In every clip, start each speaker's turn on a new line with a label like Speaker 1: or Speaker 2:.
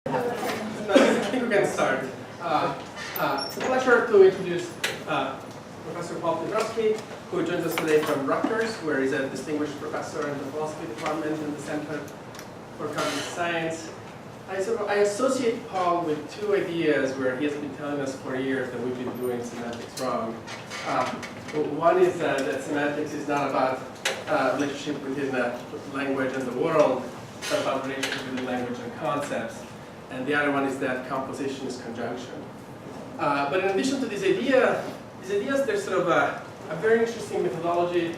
Speaker 1: I think we can start. It's a pleasure to introduce Professor Pietroski, who joins us today from Rutgers, where he's a distinguished professor in the philosophy department in the Center for Cognitive Science. I associate Paul with two ideas where he has been telling us for years that we've been doing semantics wrong. One is that semantics is not about relationship within the language and the world, but about relationship between language and concepts. And the other one is that composition is conjunction. But in addition to these ideas, there's sort of a very interesting methodology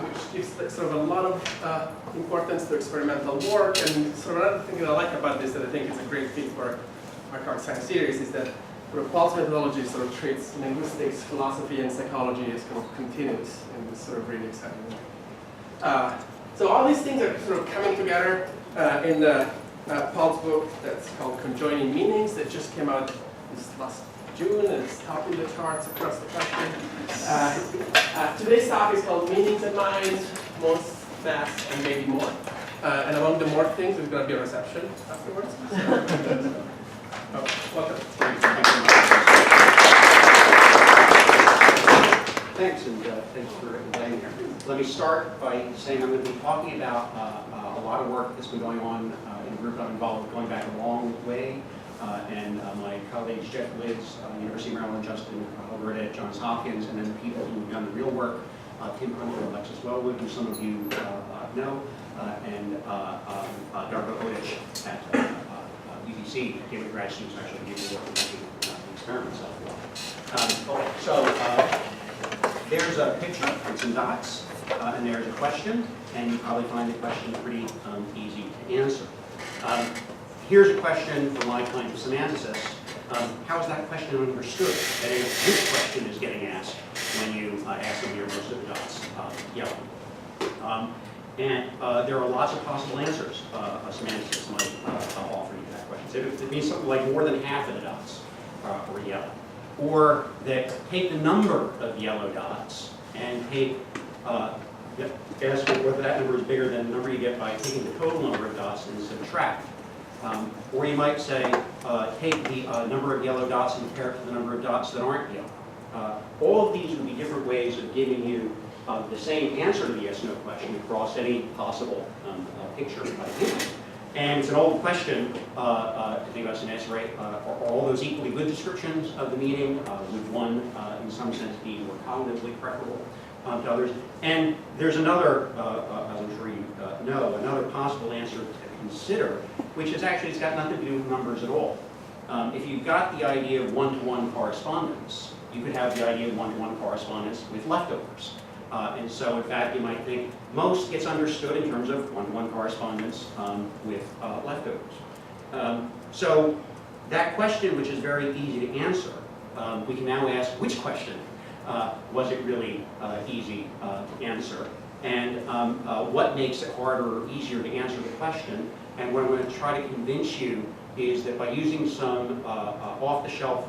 Speaker 1: which gives sort of a lot of importance to experimental work. And sort of another thing that I like about this that I think is a great fit for our Cognitive Science series is that sort of Paul's methodology sort of treats linguistics, philosophy, and psychology as kind of continuous in this sort of really exciting way. So all these things are sort of coming together in the Paul's book that's called Conjoining Meanings that just came out this last June and it's topping the charts across the country. Today's talk is called Meanings and Minds, Most, Mass, and Maybe More. And among the more things, there's going to be a reception afterwards. Welcome.
Speaker 2: Thanks, and thanks for inviting me. Let me start by saying I'm going to be talking about a lot of work that's been going on in a group I'm involved with going back a long way. And my colleagues Jeff Lids, University of Maryland, Justin over at Johns Hopkins, and then the people who've done the real work, Tim Hunter and Alexis Wellwood, who some of you know, and Darko Odic at UBC, gave the grad students actually gave the work and making the experiments there's a picture with some dots, and there's a question, and you probably find the question pretty easy to answer. Here's a question from my kind of semanticist. How is that question understood? That is, which question is getting asked when you ask them here most of the dots yellow. And there are lots of possible answers a semanticist might offer you to that question. So it means something like more than half of the dots are yellow. Or that take the number of yellow dots and take, guess whether that number is bigger than the number you get by taking the total number of dots and subtract. Or you might say, take the number of yellow dots and compare it to the number of dots that aren't yellow. All of these would be different ways of giving you the same answer to the yes-no question across any possible picture. And it's an old question to think about semantics, right? Are all those equally good descriptions of the meaning? Would one, in some sense, be more cognitively preferable to others? And there's another, as I'm sure you know, another possible answer to consider, which is actually, it's got nothing to do with numbers at all. If you've got the idea of one-to-one correspondence, you could have the idea of one-to-one correspondence with leftovers. And so, in fact, you might think most gets understood in terms of one-to-one correspondence with leftovers. So that question, which is very easy to answer, we can now ask which question was it really easy to answer, and what makes it harder or easier to answer the question. And what I'm going to try to convince you is that by using some off-the-shelf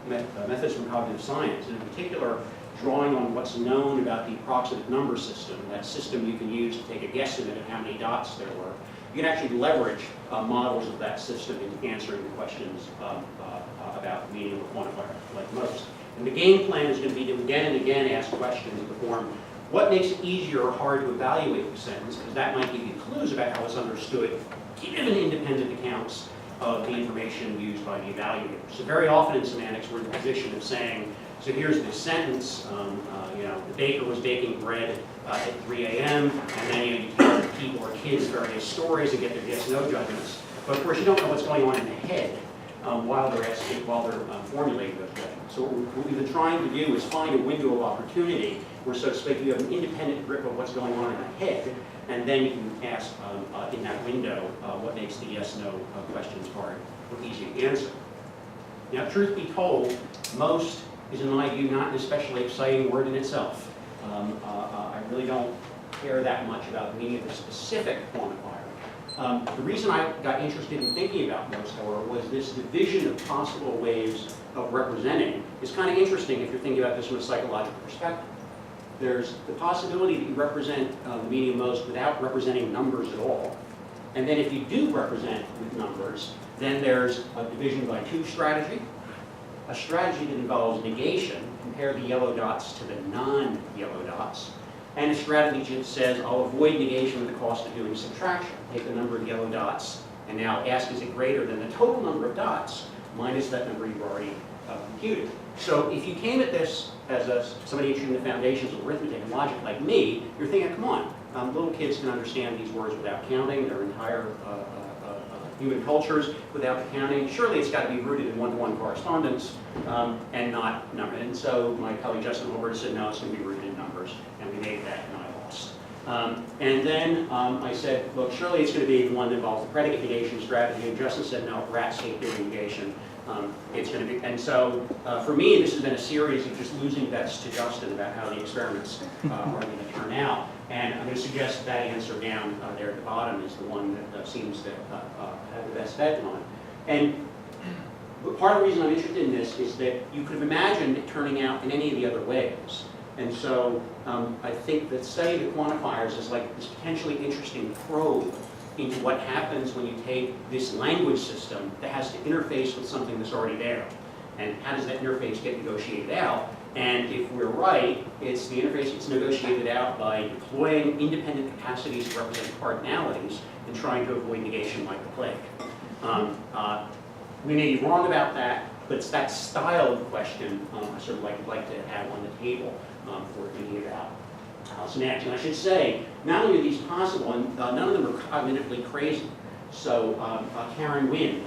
Speaker 2: methods from cognitive science, and in particular, drawing on what's known about the approximate number system, that system you can use to take a guesstimate of how many dots there were, you can actually leverage models of that system into answering the questions about the meaning of a quantifier like most. And the game plan is going to be to again and again ask questions of the form, what makes it easier or hard to evaluate the sentence, because that might give you clues about how it's understood, given independent accounts of the information used by the evaluator. So very often in semantics, we're in the position of saying, so here's this sentence, the baker was baking bread at 3 a.m., and then you tell people or kids various stories and get their yes-no judgments. But of course, you don't know what's going on in the head while they're formulating those judgments. So what we've been trying to do is find a window of opportunity where, so to speak, you have an independent grip of what's going on in the head, and then you can ask in that window what makes the yes-no questions hard or easy to answer. Now, truth be told, most is, in my view, not an especially exciting word in itself. I really don't care that much about the meaning of a specific quantifier. The reason I got interested in thinking about most, however, was this division of possible ways of representing is kind of interesting if you're thinking about this from a psychological perspective. There's the possibility that you represent the meaning of most without representing numbers at all. And then if you do represent with numbers, Then there's a division by two strategy. A strategy that involves negation, compare the yellow dots to the non-yellow dots. And a strategy that says, I'll avoid negation at the cost of doing subtraction. Take the number of yellow dots, and now ask, is it greater than the total number of dots minus that number you've already computed? So if you came at this as somebody interested in the foundations of arithmetic and logic like me, you're thinking, come on, little kids can understand these words without counting, their entire human cultures without counting. Surely it's got to be rooted in one-to-one correspondence and not number. And so my colleague Justin Holbert said, no, it's going to be rooted in numbers. And we made that, and I lost. And then I said, look, surely it's going to be the one that involves the predicate negation strategy. And Justin said, no, rats hate doing negation. It's going to be, and so for me, this has been a series of just losing bets to Justin about how the experiments are going to turn out. And I'm going to suggest that answer down there at the bottom is the one that seems to have the best bet on. And part of the reason I'm interested in this is that you could have imagined it turning out in any of the other ways. And so I think that study of the quantifiers is like this potentially interesting probe into what happens when you take this language system that has to interface with something that's already there. And how does that interface get negotiated out? And if we're right, it's the interface that's negotiated out by deploying independent capacities to represent cardinalities and trying to avoid negation like the plague. We may be wrong about that, but it's that style of question I sort of like to have on the table for thinking about how's next. And I should say, not only are these possible, and none of them are cognitively crazy. So Karen Wynn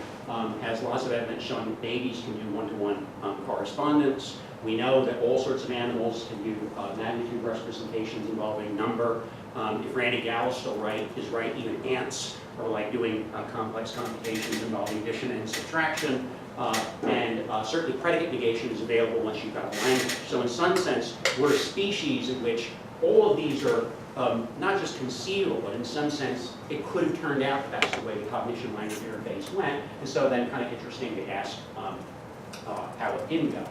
Speaker 2: has lots of evidence showing that babies can do one-to-one correspondence. We know that all sorts of animals can do magnitude representations involving number. If Randy Gall is still right, even ants are like doing complex computations involving addition and subtraction. And certainly predicate negation is available once you've got a language. So in some sense, we're a species in which all of these are not just conceivable, but in some sense, it could have turned out that that's the way the cognition-language interface went. And so then kind of interesting to ask how it didn't go.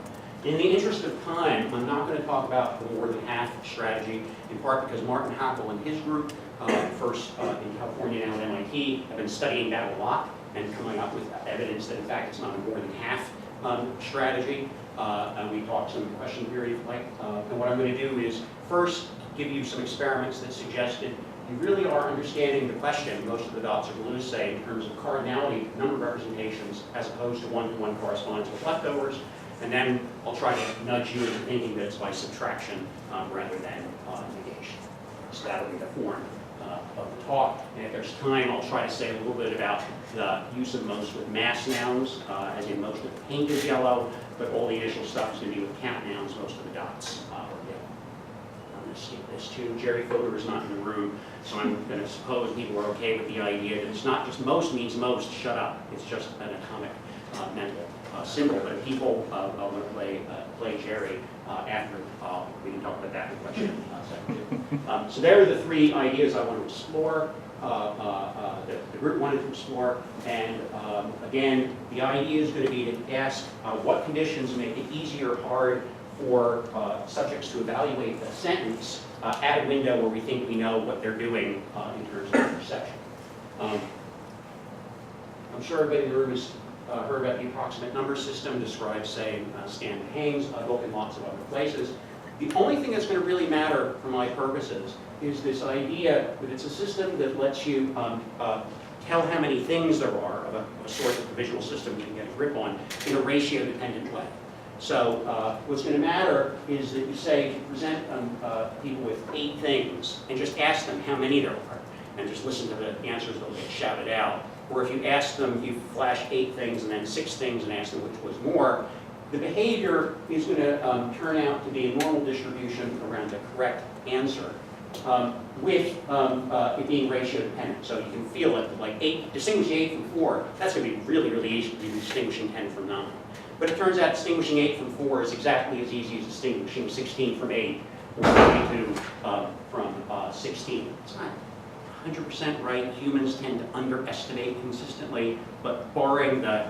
Speaker 2: In the interest of time, I'm not going to talk about the more than half strategy, in part because Martin Hackle and his group, first in California, now at MIT, have been studying that a lot and coming up with evidence that, in fact, it's not a more than half strategy. And we talked some question theory, if you like. And what I'm going to do is first give you some experiments that suggested you really are understanding the question, most of the dots are blue, say, in terms of cardinality, number representations, as opposed to one-to-one correspondence with leftovers. And then I'll try to nudge you into thinking that it's by subtraction rather than negation. So that'll be the form of the talk. And if there's time, I'll try to say a little bit about the use of most with mass nouns, as in most of the paint is yellow, but all the initial stuff is going to be with count nouns, most of the dots are yellow. I'm going to skip this too. Jerry Fodor is not in the room, so I'm going to suppose people are okay with the idea that it's not just most means most, shut up. It's just an atomic mental symbol, but if people want to play Jerry after, we can talk about that in the question second. So there are the three ideas I want to explore, the group wanted to explore, and again, the idea is going to be to ask what conditions make it easier or hard for subjects to evaluate the sentence at a window where we think we know what they're doing in terms of their perception. I'm sure everybody in the room has heard about the approximate number system described, say, Stan Haynes' book and lots of other places. The only thing that's going to really matter for my purposes is this idea that it's a system that lets you tell how many things there are of a sort of provisional system you can get a grip on in a ratio-dependent way. So what's going to matter is that you say, you present people with 8 things and just ask them how many there are, and just listen to the answers that will get shouted out. Or if you ask them, you flash 8 things and then 6 things and ask them which was more, the behavior is going to turn out to be a normal distribution around the correct answer with it being ratio dependent. So you can feel it, like distinguishing 8 from 4, that's going to be really, really easy to do, distinguishing 10 from 9. But it turns out distinguishing 8 from 4 is exactly as easy as distinguishing 16 from 8 or 22 from 16. It's not 100% right. Humans tend to underestimate consistently, but barring the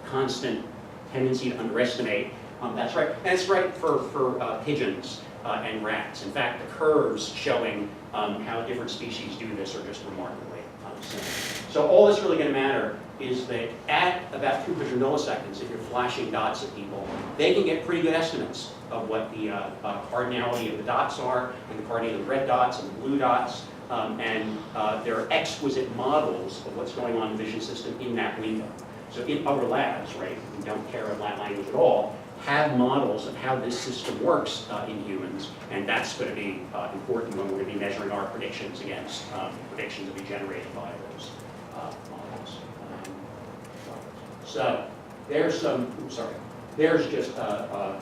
Speaker 2: constant tendency to underestimate, that's right. And it's right for pigeons and rats. In fact, the curves showing how different species do this are just remarkably similar. So all that's really going to matter is that at about 200 milliseconds, if you're flashing dots at people, they can get pretty good estimates of what the cardinality of the dots are, and the cardinality of the red dots and the blue dots, and they're exquisite models of what's going on in the vision system in that window. So in other labs, right, who don't care about language at all, have models of how this system works in humans, and that's going to be important when we're going to be measuring our predictions against predictions that be generated by those models. So there's some, there's just a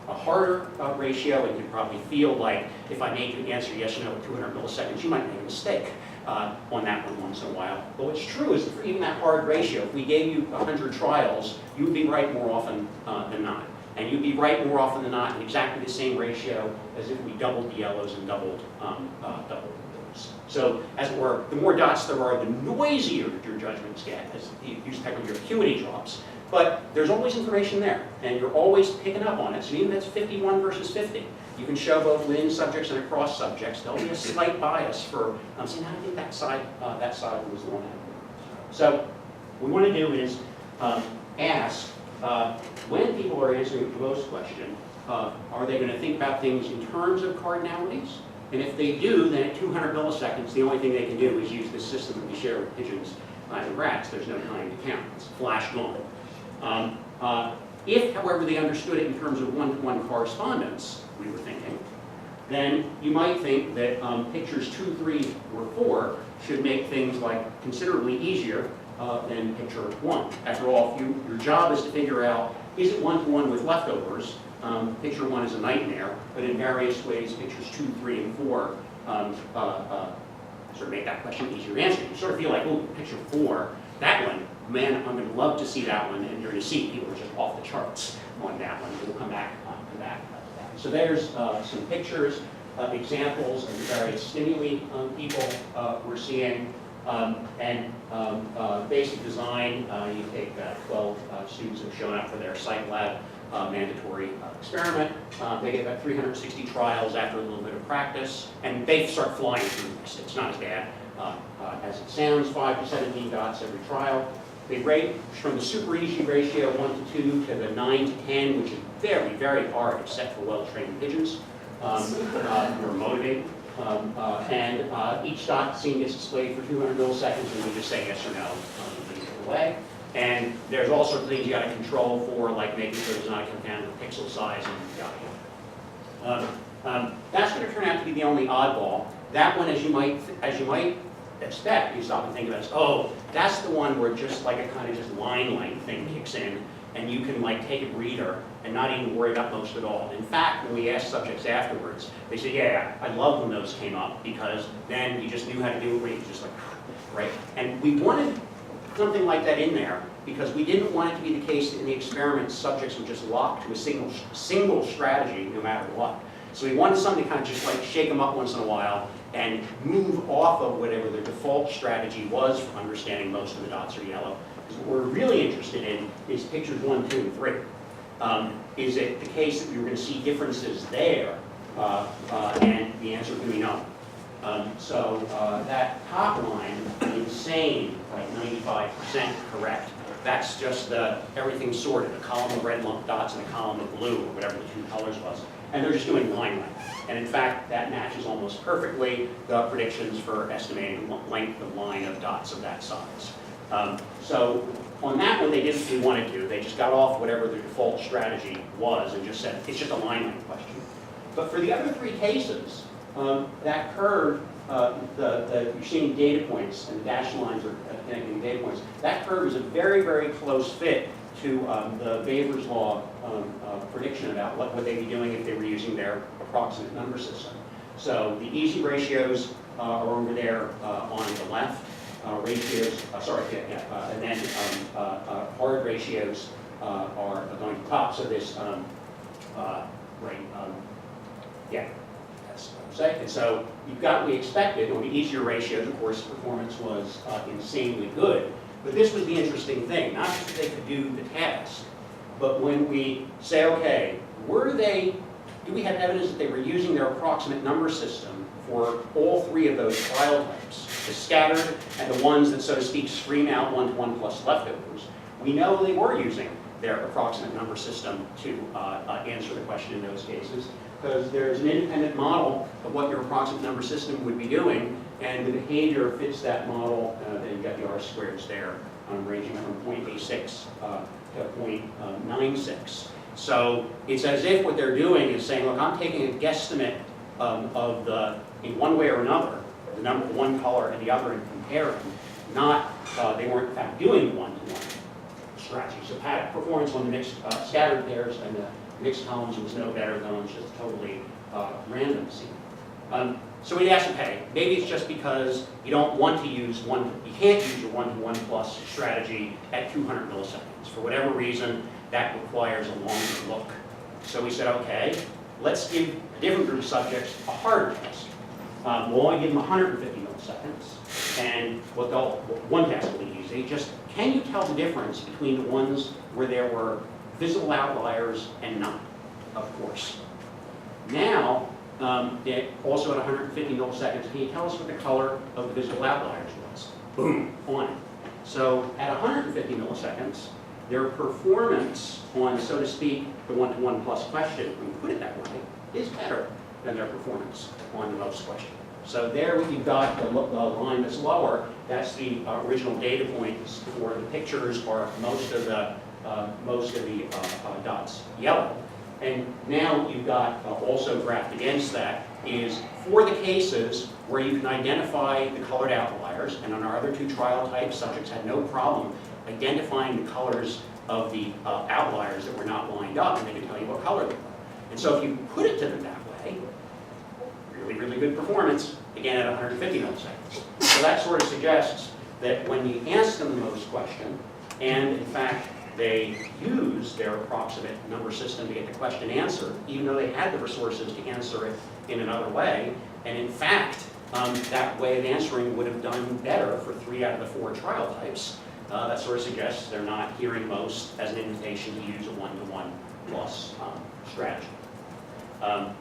Speaker 2: harder ratio, and you probably feel like if I make you answer yes or no at 200 milliseconds, you might make a mistake on that one once in a while. But what's true is that for even that hard ratio, if we gave you 100 trials, you would be right more often than not. And you'd be right more often than not in exactly the same ratio as if we doubled the yellows and doubled the blues. So as it were, the more dots there are, the noisier your judgments get as you use technically your acuity drops. But there's always information there, and you're always picking up on it. So even if it's 51 versus 50, you can show both within subjects and across subjects. There'll be a slight bias for saying, I think that side was the one. So what we want to do is ask, when people are answering the proposed question, are they going to think about things in terms of cardinalities? And if they do, then at 200 milliseconds, the only thing they can do is use this system that we share with pigeons and rats. There's no time to count. It's flash gone. If, however, they understood it in terms of one-to-one correspondence, we were thinking, then you might think that pictures 2, 3, or 4 should make things like considerably easier than picture 1. After all, if your job is to figure out, is it one-to-one with leftovers? Picture 1 is a nightmare, but in various ways, pictures 2, 3, and 4 sort of make that question easier to answer. You sort of feel like, oh, picture 4, that one, man, I'm going to love to see that one, and you're going to see people are just off the charts on that one. We'll come back to that. So there's some pictures, examples of the various stimuli people we're seeing. Basic design, you take 12 students who have shown up for their psych lab mandatory experiment. They get about 360 trials after a little bit of practice, and they start flying through this. It's not as bad as it sounds, 5 to 17 dots every trial. They rate from the super easy ratio 1 to 2 to the 9 to 10, which is very, very hard, except for well-trained pigeons who are motivated. Each dot scene gets displayed for 200 milliseconds, and we just say yes or no away. And there's all sorts of things you got to control for, like making sure there's not a confounded pixel size and that's going to turn out to be the only oddball. That one, as you might expect, you stop and think about it, oh, that's the one where just like a kind of just line length thing kicks in, and you can like take a breather and not even worry about most at all. In fact, when we asked subjects afterwards, they said, yeah, I love when those came up, because then you just knew how to do it, where you just like, right? And we wanted something like that in there because we didn't want it to be the case that in the experiment subjects would just lock to a single strategy no matter what. So we wanted something to kind of just like shake them up once in a while and move off of whatever their default strategy was for understanding most of the dots are yellow. Because what we're really interested in is pictures 1, 2, and 3. Is it the case that we were going to see differences there? And the answer would be no. So that top line, insane, like 95% correct. That's just everything sorted, a column of red lump dots and a column of blue, or whatever the two colors was. And they're just doing line length. And in fact, that matches almost perfectly the predictions for estimating length of line of dots of that size. So on that one, they didn't really want to do. They just got off whatever their default strategy was and just said, it's just a line length question. But for the other 3 cases, that curve, you're seeing data points, and the dashed lines are connecting data points. That curve is a very, very close fit to the Weber's law prediction about what would they be doing if they were using their approximate number system. So the easy ratios are over there on the left. Ratios, and then hard ratios are going to the top. So this, that's what I'm saying. And so you've got what we expected. On the easier ratios, of course, performance was insanely good. But this was the interesting thing, not just that they could do the task, but when we say, okay, were they do we have evidence that they were using their approximate number system for all three of those trial types, the scattered and the ones that, so to speak, scream out 1-to-1 plus leftovers? We know they were using their approximate number system to answer the question in those cases, because there's an independent model of what your approximate number system would be doing, and the behavior fits that model. Then you've got the R-squareds there, ranging from 0.86 to 0.96. So it's as if what they're doing is saying, look, I'm taking a guesstimate of the, in one way or another, the number of one color and the other and comparing, not, they weren't in fact doing one-to-one strategy. So performance on the mixed scattered pairs and the mixed columns was no better than on just totally random seed. So we asked, okay, maybe it's just because you don't want to use you can't use your 1-to-1 plus strategy at 200 milliseconds. For whatever reason, that requires a longer look. So we said, okay, let's give a different group of subjects a harder test. We'll only give them 150 milliseconds. And one test will be easy. Just, can you tell the difference between the ones where there were visible outliers and none? Of course. Now, also at 150 milliseconds, can you tell us what the color of the visible outliers was? Boom, on it. So at 150 milliseconds, their performance on, so to speak, the 1-to-1 plus question, when you put it that way, is better than their performance on the most question. So there you've got the line that's lower. That's the original data points for the pictures, or most of the dots yellow. And now you've got also graphed against that is for the cases where you can identify the colored outliers, and on our other two trial types, subjects had no problem identifying the colors of the outliers that were not lined up, and they could tell you what color they were. And so if you put it to them that way, really, really good performance, again at 150 milliseconds. So that sort of suggests that when you ask them the most question, and in fact they use their approximate number system to get the question answered, even though they had the resources to answer it in another way, and in fact that way of answering would have done better for 3 out of the 4 trial types. That sort of suggests they're not hearing most as an invitation to use a 1-to-1 plus strategy. None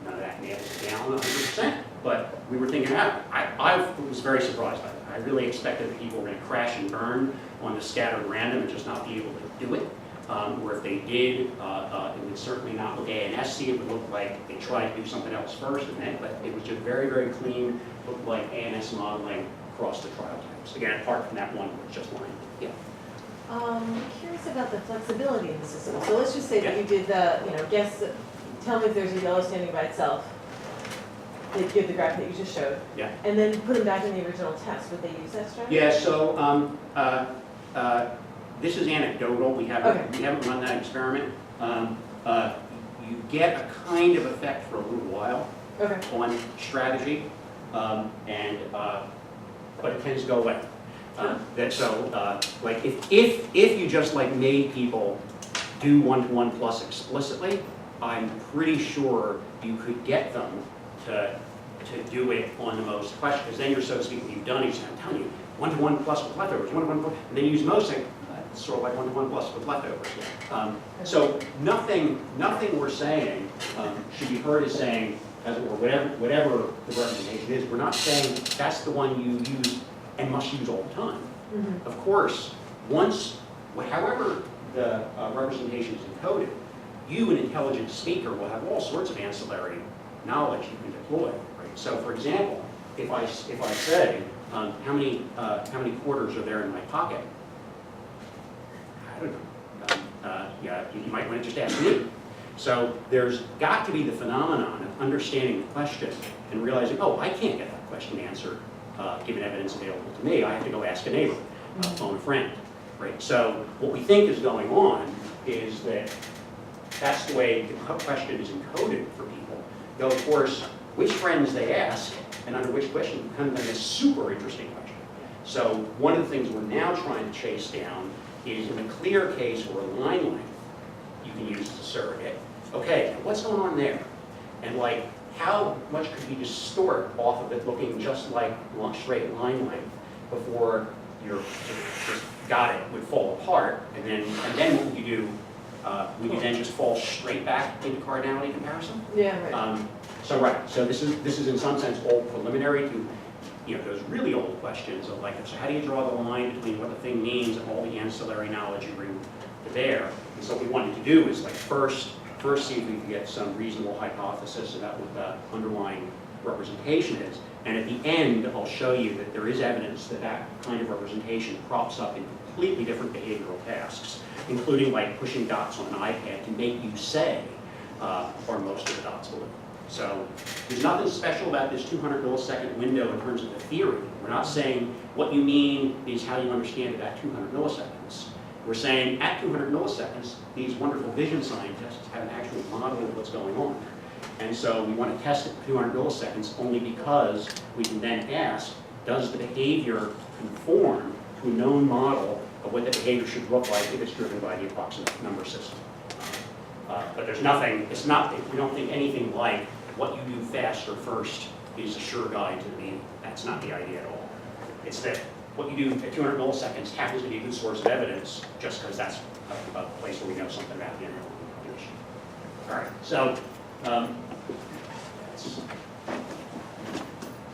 Speaker 2: of that nails it down 100%, but we were thinking about it. I was very surprised by that. I really expected that people were going to crash and burn on the scattered random and just not be able to do it. Or if they did, it would certainly not look A&SC. It would look like they tried to do something else first, but it was just very, very clean, looked like A&S modeling across the trial types. Again, apart from that one, which just line. Yeah.
Speaker 3: I'm curious about the flexibility in the system. So let's just say that you did the, guess, tell me if there's a yellow standing by itself. They give the graph that you just showed.
Speaker 2: Yeah.
Speaker 3: And then put them back in the original test. Would they use that strategy?
Speaker 2: Yeah. So this is anecdotal. We haven't run that experiment. You get a kind of effect for a little while on strategy, but it tends to go away. Like if you just like made people do 1-to-1 plus explicitly, I'm pretty sure you could get them to do it on the most questions. Because then you're, so to speak, what you've done is, I'm telling you, 1-to-1 plus with leftovers, 1-to-1 plus, and then you use most, it's sort of like 1-to-1 plus with leftovers. So nothing we're saying should be heard as saying, or whatever the representation is, we're not saying that's the one you use and must use all the time. Mm-hmm. Of course, however the representation is encoded, you, an intelligent speaker, will have all sorts of ancillary knowledge you can deploy. Right? So, for example, if I say, how many quarters are there in my pocket? I don't know. You might want to just ask me. So there's got to be the phenomenon of understanding the question and realizing, oh, I can't get that question answered given evidence available to me. I have to go ask a neighbor, phone a friend. Right? So what we think is going on is that that's the way the question is encoded for people. Though, of course, which friends they ask and under which question becomes a super interesting question. So one of the things we're now trying to chase down is in a clear case where a line length you can use as a surrogate. Okay, what's going on there? And like, how much could you distort off of it looking just like straight line length before you're just got it, would fall apart, and then what would you do we can then just fall straight back into cardinality comparison.
Speaker 3: Yeah, right.
Speaker 2: So this is in some sense all preliminary to, those really old questions of like, so how do you draw the line between what the thing means and all the ancillary knowledge you bring to bear? And so what we wanted to do is like first see if we can get some reasonable hypothesis about what the underlying representation is. And at the end, I'll show you that there is evidence that that kind of representation crops up in completely different behavioral tasks, including like pushing dots on an iPad to make you say, are most of the dots blue? So there's nothing special about this 200 millisecond window in terms of the theory. We're not saying what you mean is how you understand it at 200 milliseconds. We're saying at 200 milliseconds, these wonderful vision scientists have an actual model of what's going on. And so we want to test it at 200 milliseconds only because we can then ask, does the behavior conform to a known model of what the behavior should look like if it's driven by the approximate number system? But there's nothing, we don't think anything like what you do faster first is a sure guide to the meaning. That's not the idea at all. It's that what you do at 200 milliseconds happens to be a good source of evidence just because that's a place where we know something about the underlying condition. All right, so let's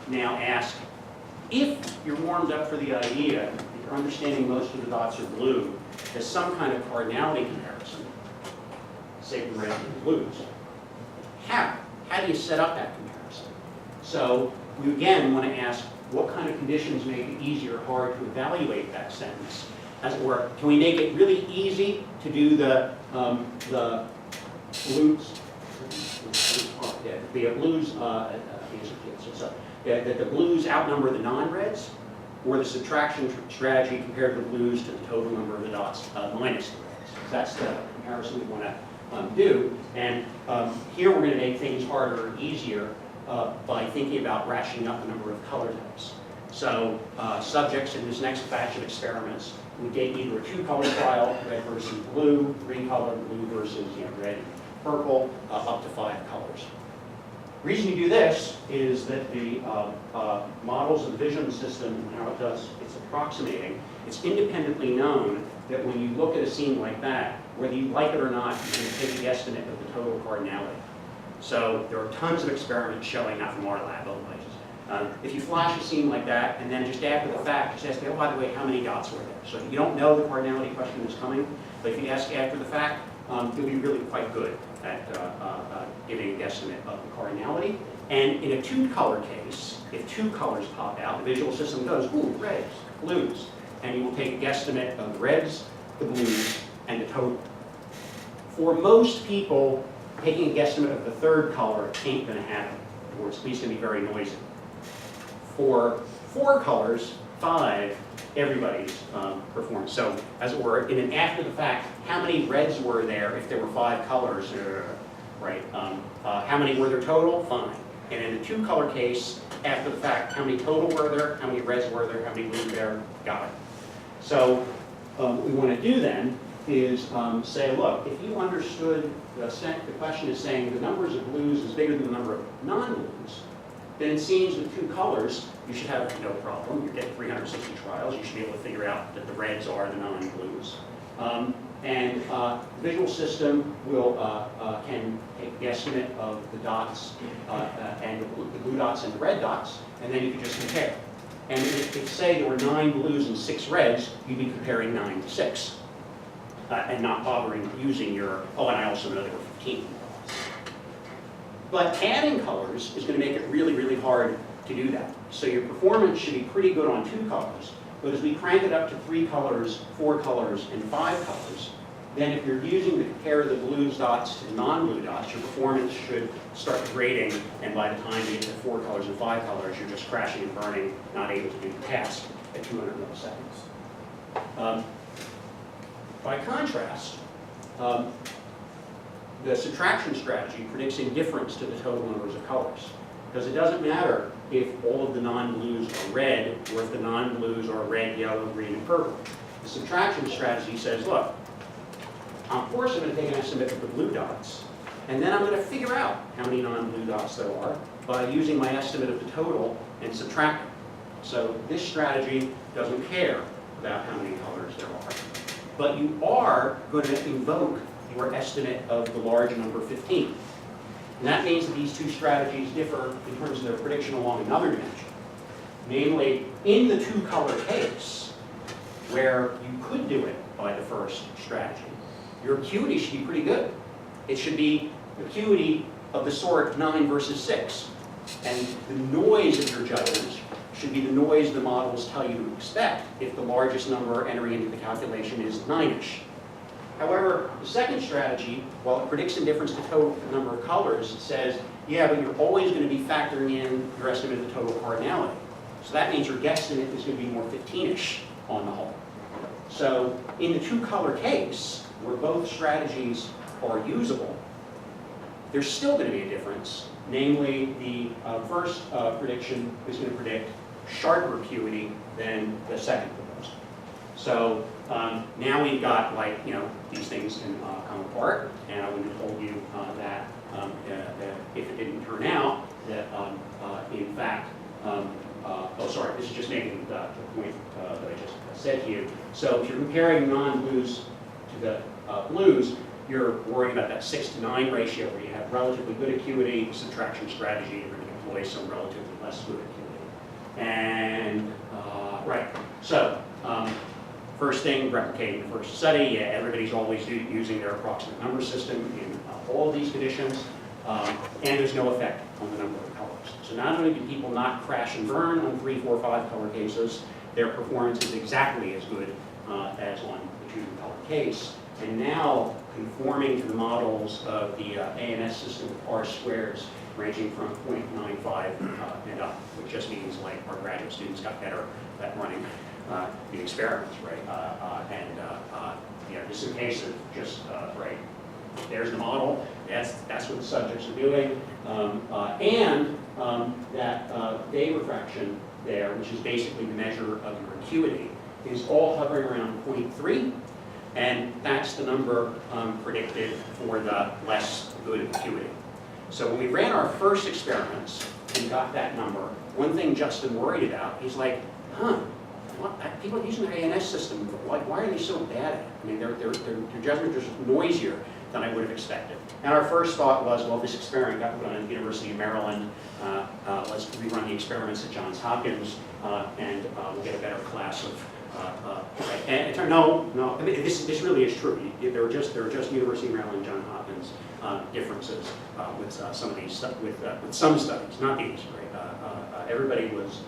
Speaker 2: now ask, if you're warmed up for the idea that you're understanding most of the dots are blue, as some kind of cardinality comparison, say the reds and the blues, how do you set up that comparison? So we again want to ask, what kind of conditions make it easy or hard to evaluate that sentence? As it were, can we make it really easy to do the blues? The blues, that the blues outnumber the non-reds, or the subtraction strategy compared the blues to the total number of the dots minus the reds. That's the comparison we want to do. And here we're going to make things harder or easier by thinking about ratcheting up the number of color types. So subjects in this next batch of experiments, we take either a two-color trial, red versus blue, three-color, blue versus red and purple, up to 5 colors. The reason you do this is that the models of the vision system and how it does its approximating, it's independently known that when you look at a scene like that, whether you like it or not, you can take a guesstimate of the total cardinality. So there are tons of experiments showing, not from our lab, other places. If you flash a scene like that, and then just after the fact, just ask, oh, by the way, how many dots were there? So you don't know the cardinality question is coming, but if you ask after the fact, you'll be really quite good at giving a guesstimate of the cardinality. And in a two-color case, if 2 colors pop out, the visual system goes, ooh, reds, blues. And you will take a guesstimate of the reds, the blues, and the total. For most people, taking a guesstimate of the 3rd color ain't going to happen, or it's at least going to be very noisy. For 4 colors, 5, everybody's performed. So, as it were, in an after the fact, how many reds were there if there were 5 colors? Right. How many were there total? Fine. And in the 2-color case, after the fact, how many total were there? How many reds were there? How many blues there? Got it. So, what we want to do then is say, look, if you understood the question is saying the numbers of blues is bigger than the number of non-blues, then it seems with 2 colors, you should have no problem. You get 360 trials. You should be able to figure out that the reds are the non-blues. And the visual system will can take a guesstimate of the dots and the blue dots and the red dots, and then you can just compare. And if say there were 9 blues and 6 reds, you'd be comparing 9 to 6. And not bothering using your, oh, and I also know there were 15. But adding colors is going to make it really, really hard to do that. So your performance should be pretty good on 2 colors. But as we crank it up to 3 colors, 4 colors, and 5 colors, then if you're using to compare the blues dots to the non-blue dots, your performance should start grading, and by the time you get to 4 colors and 5 colors, you're just crashing and burning, not able to do the task at 200 milliseconds. By contrast, the subtraction strategy predicts indifference to the total numbers of colors. Because it doesn't matter if all of the non-blues are red, or if the non-blues are red, yellow, green, and purple. The subtraction strategy says, look, of course I'm going to take an estimate of the blue dots, and then I'm going to figure out how many non-blue dots there are by using my estimate of the total and subtracting. So this strategy doesn't care about how many colors there are. But you are going to invoke your estimate of the large number 15. And that means that these two strategies differ in terms of their prediction along another dimension. Namely, in the two-color case, where you could do it by the first strategy, your acuity should be pretty good. It should be acuity of the sort 9 versus 6. And the noise of your judgment should be the noise the models tell you to expect if the largest number entering into the calculation is 9-ish. However, the second strategy, while it predicts indifference to total number of colors, it says, yeah, but you're always going to be factoring in your estimate of the total cardinality. So that means your guesstimate is going to be more 15-ish on the whole. So in the two-color case, where both strategies are usable, there's still going to be a difference. Namely, the first prediction is going to predict sharper acuity than the second proposal. So now we've got, like, these things can come apart, and I would have told you that if it didn't turn out, that in fact, oh sorry, this is just making the point that I just said to you. So if you're comparing non-blues to the blues, you're worried about that 6 to 9 ratio where you have relatively good acuity, subtraction strategy, you're going to employ some relatively less good acuity. And, right, so first thing, replicating the first study, yeah, everybody's always using their approximate number system in all of these conditions, and there's no effect on the number of colors. So not only do people not crash and burn on 3, 4, 5 color cases, their performance is exactly as good as on the 2-color case. And now, conforming to the models of the ANS system with R-squares ranging from 0.95 and up, which just means like our graduate students got better at running the experiments, right? This is a case of just, right, there's the model, that's what the subjects are doing, and that Bayes refraction there, which is basically the measure of your acuity, is all hovering around 0.3. And that's the number predicted for the less good acuity. So when we ran our first experiments and got that number, one thing Justin worried about, he's like, people using the ANS system, why are they so bad at it? I mean, their judgment is noisier than I would have expected. And our first thought was, well, this experiment got run at the University of Maryland. Let's rerun the experiments at Johns Hopkins, and we'll get a better class of and it turned no. I mean, this really is true. There are just University of Maryland, Johns Hopkins differences with some of these with some studies, not these. Right? Everybody was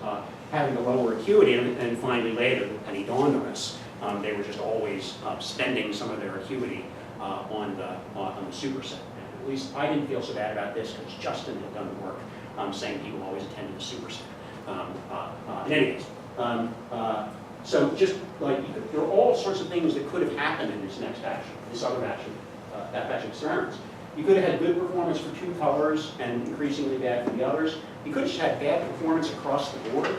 Speaker 2: having a lower acuity, and finally later, the penny dawned on us. They were just always spending some of their acuity on the superset. And at least I didn't feel so bad about this because Justin had done the work saying people always attended the superset. In any case. So just like, there are all sorts of things that could have happened in this next batch, this other batch of, that batch of experiments. You could have had good performance for 2 colors and increasingly bad for the others. You could have just had bad performance across the board.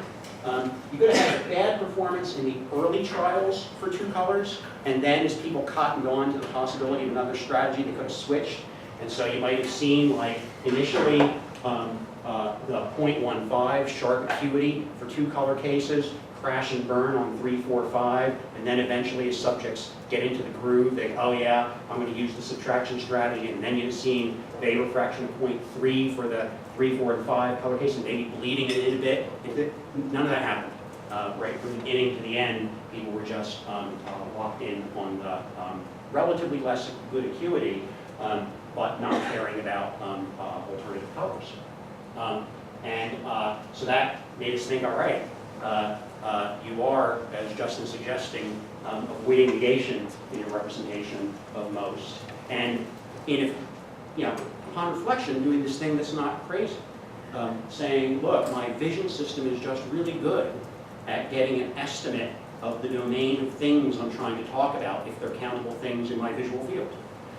Speaker 2: You could have had bad performance in the early trials for 2 colors, and then as people cottoned on to the possibility of another strategy, they could have switched. And so you might have seen, like, initially the 0.15 sharp acuity for 2 color cases, crash and burn on 3, 4, 5, and then eventually as subjects get into the groove, they go, oh yeah, I'm going to use the subtraction strategy, and then you've seen Bayes refraction of 0.3 for the 3, 4, and 5 color cases, maybe bleeding it in a bit. None of that happened. Right from the beginning to the end, people were just locked in on the relatively less good acuity, but not caring about alternative colors. So that made us think, all right, you are, as Justin's suggesting, avoiding negation in your representation of most. And upon reflection, doing this thing that's not crazy. Saying, look, my vision system is just really good at getting an estimate of the domain of things I'm trying to talk about if they're countable things in my visual field.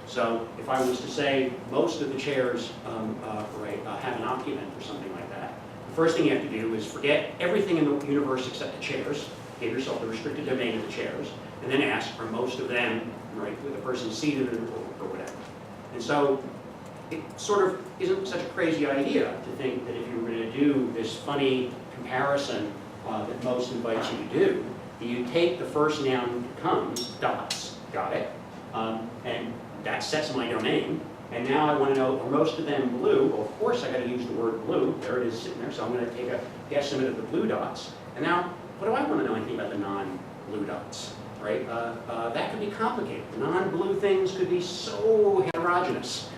Speaker 2: So if I was to say most of the chairs have an occupant or something like that, the first thing you have to do is forget everything in the universe except the chairs, give yourself the restricted domain of the chairs, and then ask, are most of them, right, with the person seated or whatever. And so it sort of isn't such a crazy idea to think that if you were going to do this funny comparison that most invites you to do, you take the first noun that comes, dots, got it, and that sets my domain. And now I want to know, are most of them blue? Well, of course I got to use the word blue. There it is sitting there. So I'm going to take a guesstimate of the blue dots. And now, what do I want to know anything about the non-blue dots? Right? That could be complicated. Non-blue things could be so heterogeneous.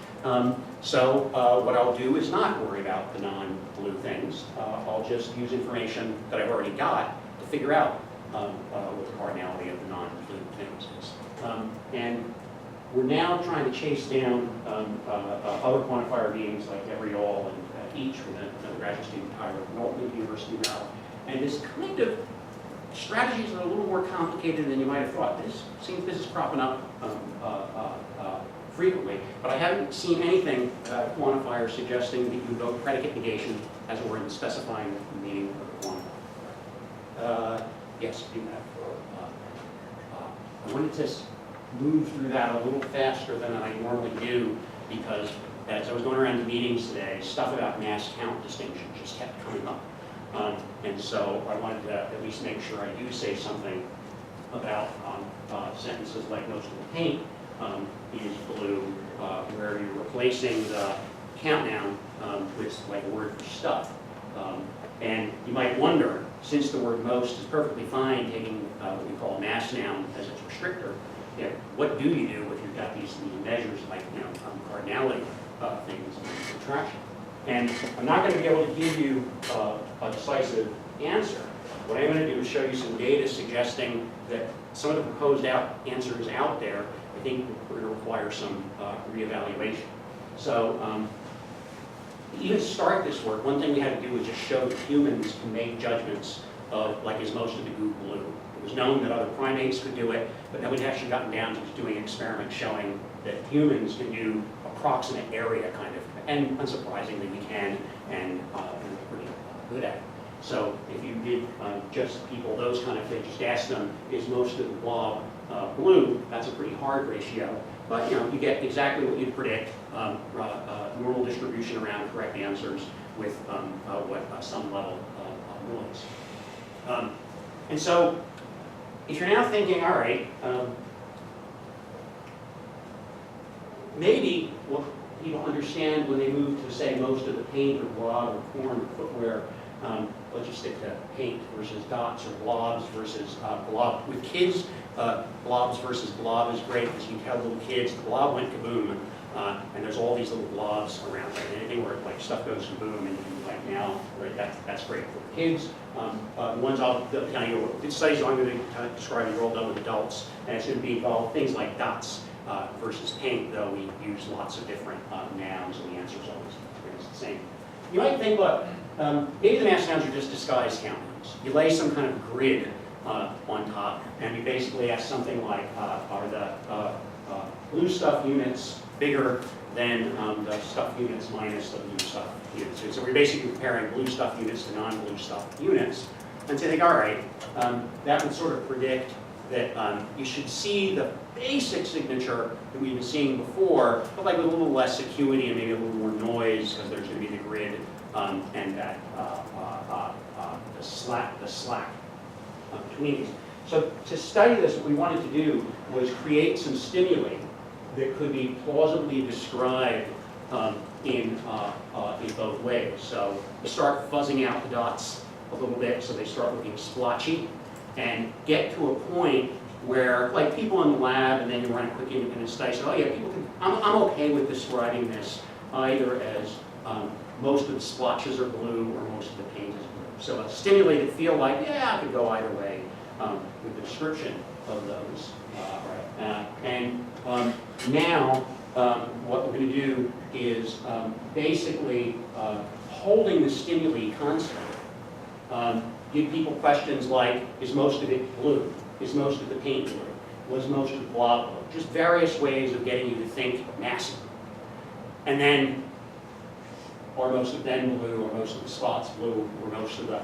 Speaker 2: So what I'll do is not worry about the non-blue things. I'll just use information that I've already got to figure out what the cardinality of the non-blue things is. And we're now trying to chase down other quantifier meanings like every, all, and each with another graduate student, Tyler, from University of Maryland. And this kind of strategies are a little more complicated than you might have thought. This is cropping up frequently, but I haven't seen anything about a quantifier suggesting that you invoke predicate negation as a word in specifying the meaning of the quantifier. Yes, do that. I wanted to move through that a little faster than I normally do because as I was going around to meetings today, stuff about mass count distinction just kept coming up. And so I wanted to at least make sure I do say something about sentences like most of the paint is blue, where you're replacing the count noun with like a word for stuff. And you might wonder, since the word most is perfectly fine taking what we call a mass noun as its restrictor, what do you do if you've got these measures like cardinality things and subtraction? And I'm not going to be able to give you a decisive answer. What I'm going to do is show you some data suggesting that some of the proposed answers out there, I think we're going to require some reevaluation. So to even start this work, one thing we had to do was just show that humans can make judgments of, like, is most of the goo blue? It was known that other primates could do it, but then we'd actually gotten down to doing experiments showing that humans can do approximate area kind of, and unsurprisingly we can, and we're pretty good at it. So if you did just people those kind of things, just ask them, is most of the blob blue? That's a pretty hard ratio, but you get exactly what you'd predict, normal distribution around correct answers with what some level of noise. And so if you're now thinking, all right, maybe what people understand when they move to say most of the paint or blob or corn or footwear, let's just stick to paint versus dots or blobs versus blob. With kids, blobs versus blob is great because you can tell little kids the blob went kaboom, and there's all these little blobs around it. Anything where like stuff goes kaboom and you can like now, right? That's great for kids. The ones the studies I'm going to describe are all done with adults, and it's going to be involved things like dots versus paint, though we use lots of different nouns, and the answer is always the same. You might think, look, maybe the mass nouns are just disguised count nouns. You lay some kind of grid on top, and you basically ask something like, are the blue stuff units bigger than the stuff units minus the blue stuff units? So we're basically comparing blue stuff units to non-blue stuff units. And so you think, all right, that would sort of predict that you should see the basic signature that we've been seeing before, but like with a little less acuity and maybe a little more noise because there's going to be the grid and that the slack between these. So to study this, what we wanted to do was create some stimuli that could be plausibly described in both ways. So we start fuzzing out the dots a little bit so they start looking splotchy, and get to a point where, like people in the lab, and then you run a quick independent study, so, oh yeah, people can, I'm okay with describing this either as most of the splotches are blue or most of the paint is blue. So a stimulated feel like, yeah, I could go either way with the description of those. Now, what we're going to do is basically holding the stimuli constant. Give people questions like, is most of it blue? Is most of the paint blue? Was most of the blob blue? Just various ways of getting you to think massively. And then, are most of them blue, or most of the spots blue, or most of the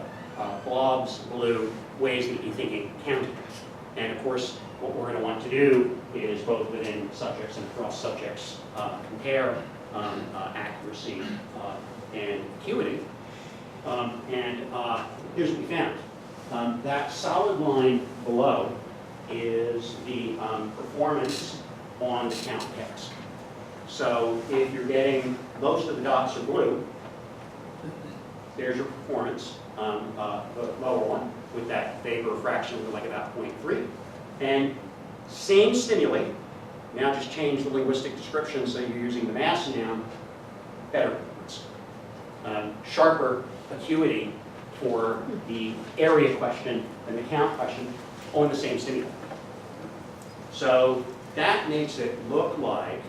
Speaker 2: blobs blue, ways that you're thinking counting. And of course, what we're going to want to do is both within subjects and across subjects compare accuracy and acuity. Here's what we found. That solid line below is the performance on the count task. So if you're getting most of the dots are blue, there's your performance, the lower one, with that vapor fraction of like about 0.3. And same stimuli, now just change the linguistic description so you're using the mass noun, better performance. Sharper acuity for the area question and the count question on the same stimuli. So that makes it look like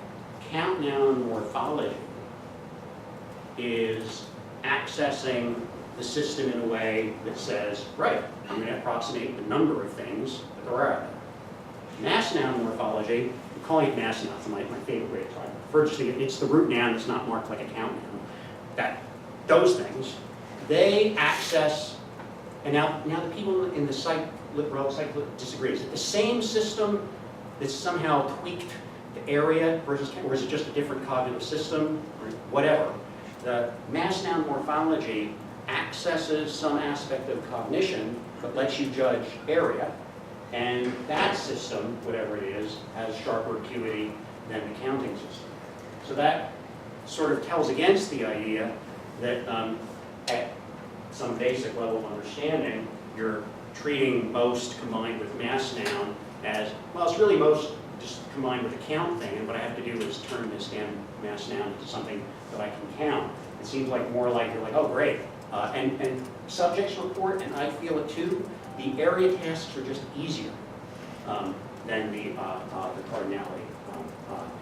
Speaker 2: count noun morphology is accessing the system in a way that says, right, I'm going to approximate the number of things that there are out there. Mass noun morphology, I'm calling it mass noun, it's my favorite way to try it. I prefer just to, it's the root noun that's not marked like a count noun. Those things, they access, and now the people in the psych disagree. Is it the same system that's somehow tweaked the area versus, or is it just a different cognitive system, or whatever? The mass noun morphology accesses some aspect of cognition, but lets you judge area, and that system, whatever it is, has sharper acuity than the counting system. So that sort of tells against the idea that at some basic level of understanding, you're treating most combined with mass noun as, well, it's really most just combined with a count thing, and what I have to do is turn this damn mass noun into something that I can count. It seems like more like you're like, oh, great. And subjects report, and I feel it too, the area tasks are just easier than the cardinality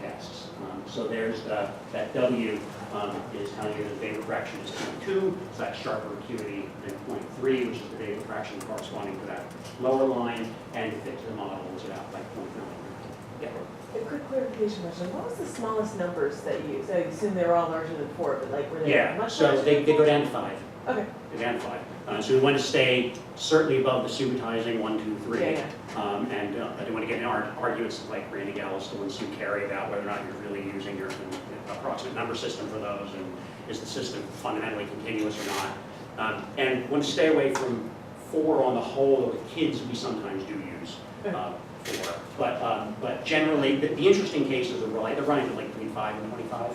Speaker 2: tasks. So there's that W is telling you the vapor fraction is 0.2, so that's sharper acuity than 0.3, which is the vapor fraction corresponding to that lower line, and to fit to the model is about like 0.9. Yeah.
Speaker 3: A quick clarification question. What was the smallest numbers that you used? I assume they were all larger than 4, but like were they much
Speaker 2: so
Speaker 3: larger
Speaker 2: they
Speaker 3: than
Speaker 2: go down to 5.
Speaker 3: Okay.
Speaker 2: They go down to 5. So we want to stay certainly above the subitizing 1, 2, 3.
Speaker 3: Yeah.
Speaker 2: And I don't want to get in arguments like Randy Gallis, the ones who carry about whether or not you're really using your approximate number system for those, and is the system fundamentally continuous or not. And want to stay away from 4 on the whole, though with kids we sometimes do use 4. But generally, the interesting cases are they're running to like between 5 and 25.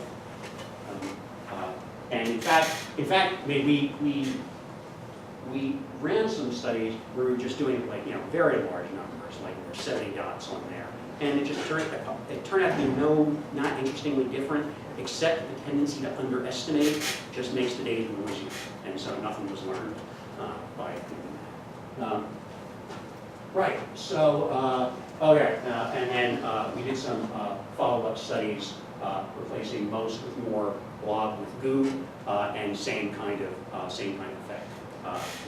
Speaker 2: And in fact, we ran some studies where we were just doing like very large numbers, like there were 70 dots on there, and it turned out to be not interestingly different, except the tendency to underestimate just makes the data noisy, and so nothing was learned by doing that. Right. So and then we did some follow-up studies replacing most with more, blob with goo, and same kind of effect.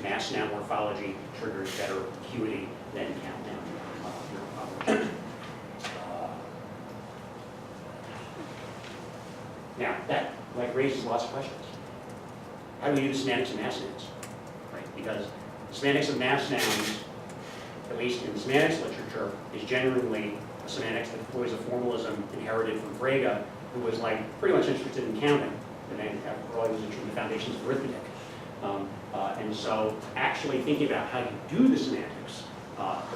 Speaker 2: Mass noun morphology triggers better acuity than count noun morphology. Now that raises lots of questions. How do we do the semantics of mass nouns? Right? Because the semantics of mass nouns, at least in the semantics literature, is generally a semantics that employs a formalism inherited from Frege, who was pretty much interested in counting, and then after all he was interested in the foundations of arithmetic. And so actually thinking about how you do the semantics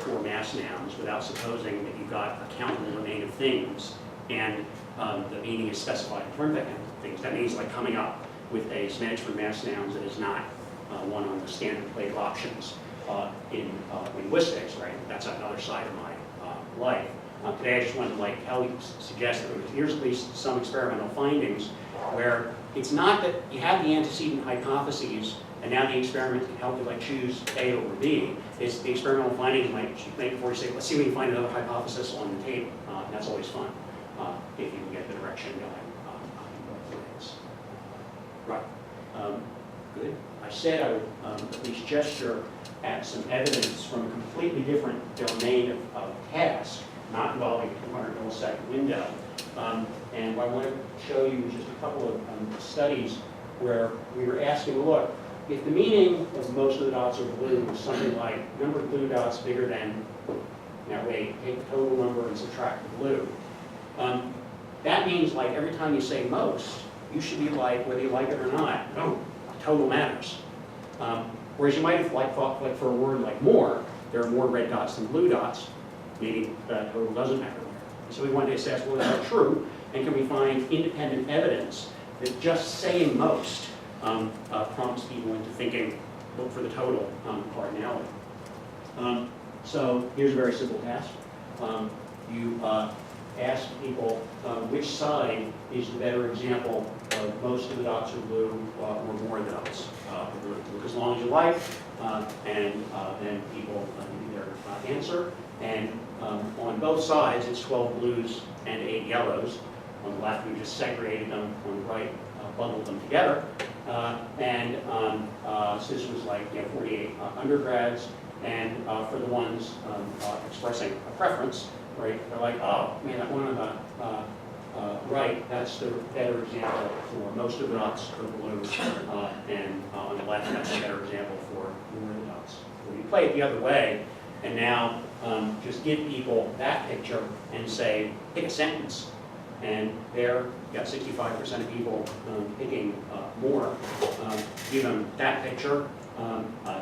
Speaker 2: for mass nouns without supposing that you've got a countable domain of things and the meaning is specified in terms of that kind of things. That means coming up with a semantics for mass nouns that is not one on the standard plate options in linguistics, right? That's another side of my life. Today I just wanted to suggest that here's at least some experimental findings where it's not that you have the antecedent hypotheses and now the experiment can help you choose A over B. It's the experimental findings might make before you say, let's see if we can find another hypothesis on the table. That's always fun if you can get the direction going in both ways. Right. Good. I said I would at least gesture at some evidence from a completely different domain of task, not involving a 200 millisecond window. And what I want to show you is just a couple of studies where we were asking, look, if the meaning of most of the dots are blue is something like number of blue dots bigger than, that way, take the total number and subtract the blue. That means every time you say most, you should be whether you like it or not, no, total matters. Whereas you might have thought for a word like more, there are more red dots than blue dots, maybe that total doesn't matter. So we wanted to ask, well, is that true? And can we find independent evidence that just saying most prompts people into thinking, look for the total cardinality. So here's a very simple task. You ask people which side is the better example of most of the dots are blue or more of the dots are blue. Look as long as you like, and then people give their answer. And on both sides, it's 12 blues and 8 yellows. On the left, we just segregated them. On the right, bundled them together. So this was like 48 undergrads. And for the ones expressing a preference, right, they're like, oh, man, that one on the right, that's the better example for most of the dots are blue. And on the left, that's a better example for more of the dots. Well, you play it the other way, and now just give people that picture and say, pick a sentence. And there, you got 65% of people picking more. Give them that picture,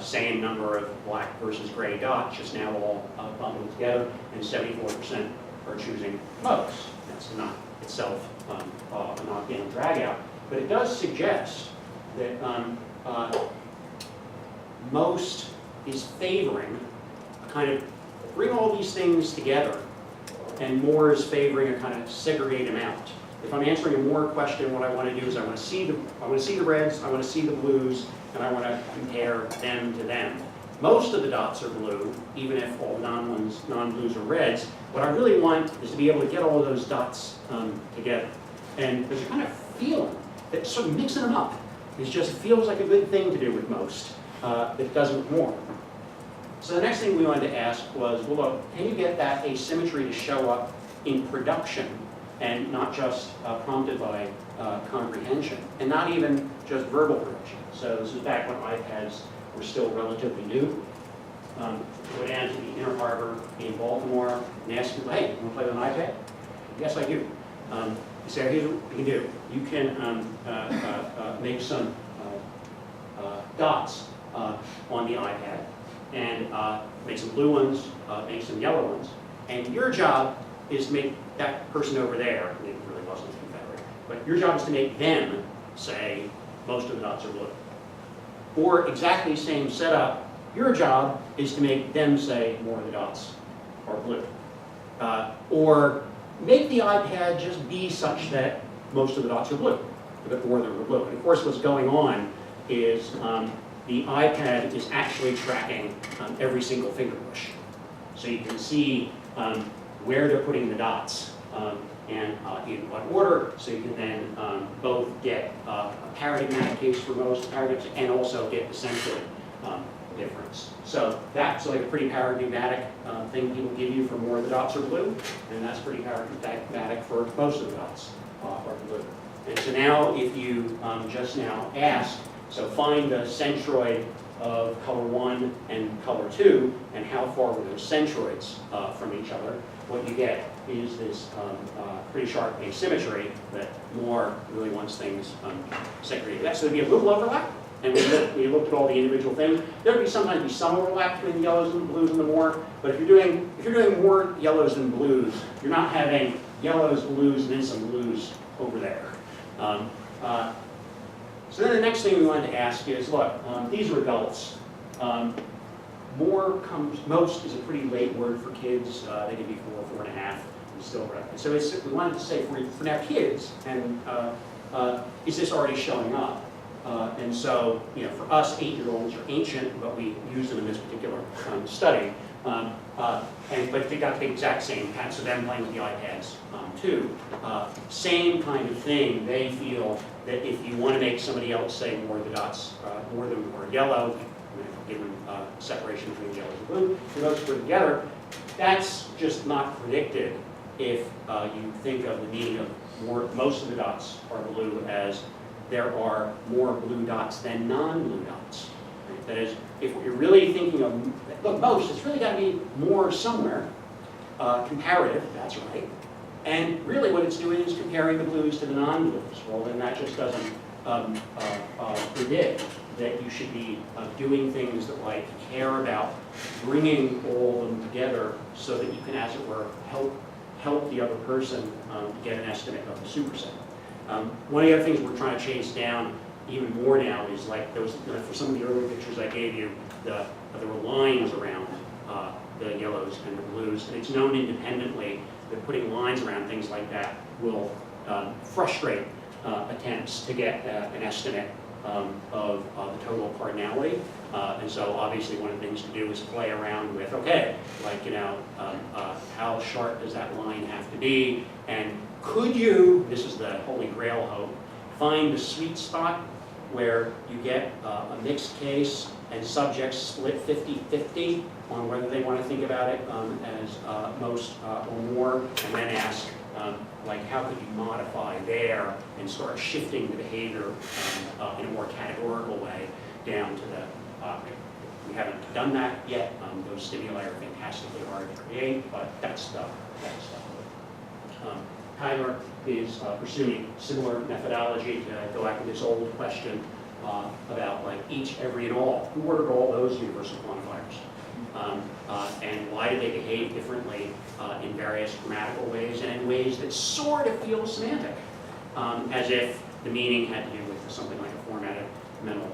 Speaker 2: same number of black versus gray dots, just now all bundled together, and 74% are choosing most. That's not itself a knockdown drag out, but it does suggest that most is favoring a kind of bring all these things together, and more is favoring a kind of segregate them out. If I'm answering a more question, what I want to do is I want to see the reds, I want to see the blues, and I want to compare them to them. Most of the dots are blue, even if all non-blues are reds. What I really want is to be able to get all of those dots together. And there's a kind of feeling that sort of mixing them up just feels like a good thing to do with most, that does with more. So the next thing we wanted to ask was, well, look, can you get that asymmetry to show up in production and not just prompted by comprehension, and not even just verbal production? So this is back when iPads were still relatively new. Go down to the Inner Harbor in Baltimore and ask people, hey, you want to play with an iPad? Yes, I do. You say, here's what you can do. You can make some dots on the iPad, and make some blue ones, make some yellow ones. And your job is to make that person over there, it really wasn't a Confederate, but your job is to make them say most of the dots are blue. Or exactly same setup, your job is to make them say more of the dots are blue. Or make the iPad just be such that most of the dots are blue, or they're blue. And of course what's going on is the iPad is actually tracking every single finger push. So you can see where they're putting the dots and in what order, so you can then both get a paradigmatic case for most paradigms and also get the central difference. So that's like a pretty paradigmatic thing people give you for more of the dots are blue, and that's pretty paradigmatic for most of the dots are blue. And so now if you just now ask, so find the centroid of color 1 and color 2, and how far were those centroids from each other. What you get is this pretty sharp asymmetry that more really wants things segregated. So there'd be a little overlap, and we looked at all the individual things. There would sometimes be some overlap between the yellows and the blues and the more, but if you're doing more yellows than blues, you're not having yellows, blues, and then some blues over there. So then the next thing we wanted to ask is, look, these are adults. Most is a pretty late word for kids. They could be 4, 4.5, and still correct. So we wanted to say for now kids, and is this already showing up? And so, for us, 8-year-olds are ancient, but we use them in this particular study. But they got the exact same pattern, so them playing with the iPads too. Same kind of thing. They feel that if you want to make somebody else say more of the dots, more of them are yellow, give them separation between yellow and blue, for those put together, that's just not predicted if you think of the meaning of most of the dots are blue as there are more blue dots than non-blue dots. Right? That is, if you're really thinking of, look, most, it's really got to be more somewhere. Comparative, that's right. And really what it's doing is comparing the blues to the non-blues. Well, then that just doesn't predict that you should be doing things that care about bringing all of them together so that you can, as it were, help the other person get an estimate of the superset. One of the other things we're trying to chase down even more now is like those, for some of the earlier pictures I gave you, there were lines around the yellows and the blues, and it's known independently that putting lines around things like that will frustrate attempts to get an estimate of the total cardinality. And so obviously one of the things to do is play around with, okay, like, how sharp does that line have to be? And could you, this is the holy grail hope, find the sweet spot where you get a mixed case and subjects split 50-50 on whether they want to think about it as most or more, and then ask, like, how could you modify there and start shifting the behavior in a more categorical way down to the object. We haven't done that yet. Those stimuli are fantastically hard to create, but that's the hope. Tyler is pursuing similar methodology to go back to this old question about like each, every, and all. Who ordered all those universal quantifiers? And why do they behave differently in various grammatical ways and in ways that sort of feel semantic, as if the meaning had to do with something like a formatted mental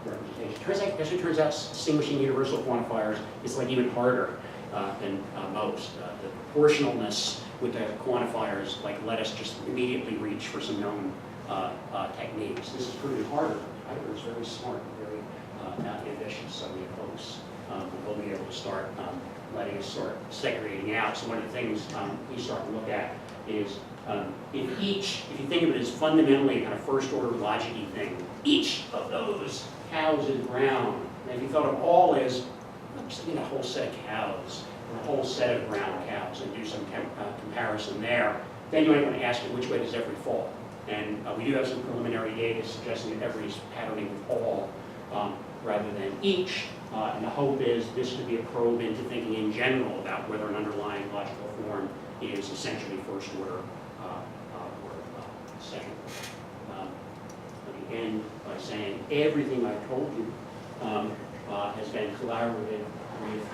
Speaker 2: representation. As it turns out, distinguishing universal quantifiers is like even harder than most. The proportionalness with the quantifiers like let us just immediately reach for some known techniques. This is proving harder. Tyler is very smart and very ambitious, so we have hopes we'll be able to start letting us start segregating out. So one of the things we start to look at is if you think of it as fundamentally kind of first order logic-y thing, each of those cows is brown. And if you thought of all as just a whole set of cows, or a whole set of brown cows, and do some comparison there, then you might want to ask it, which way does every fall? And we do have some preliminary data suggesting that every is patterning with all rather than each. And the hope is this could be a probe into thinking in general about whether an underlying logical form is essentially first order or second. Let me end by saying everything I've told you has been collaborative with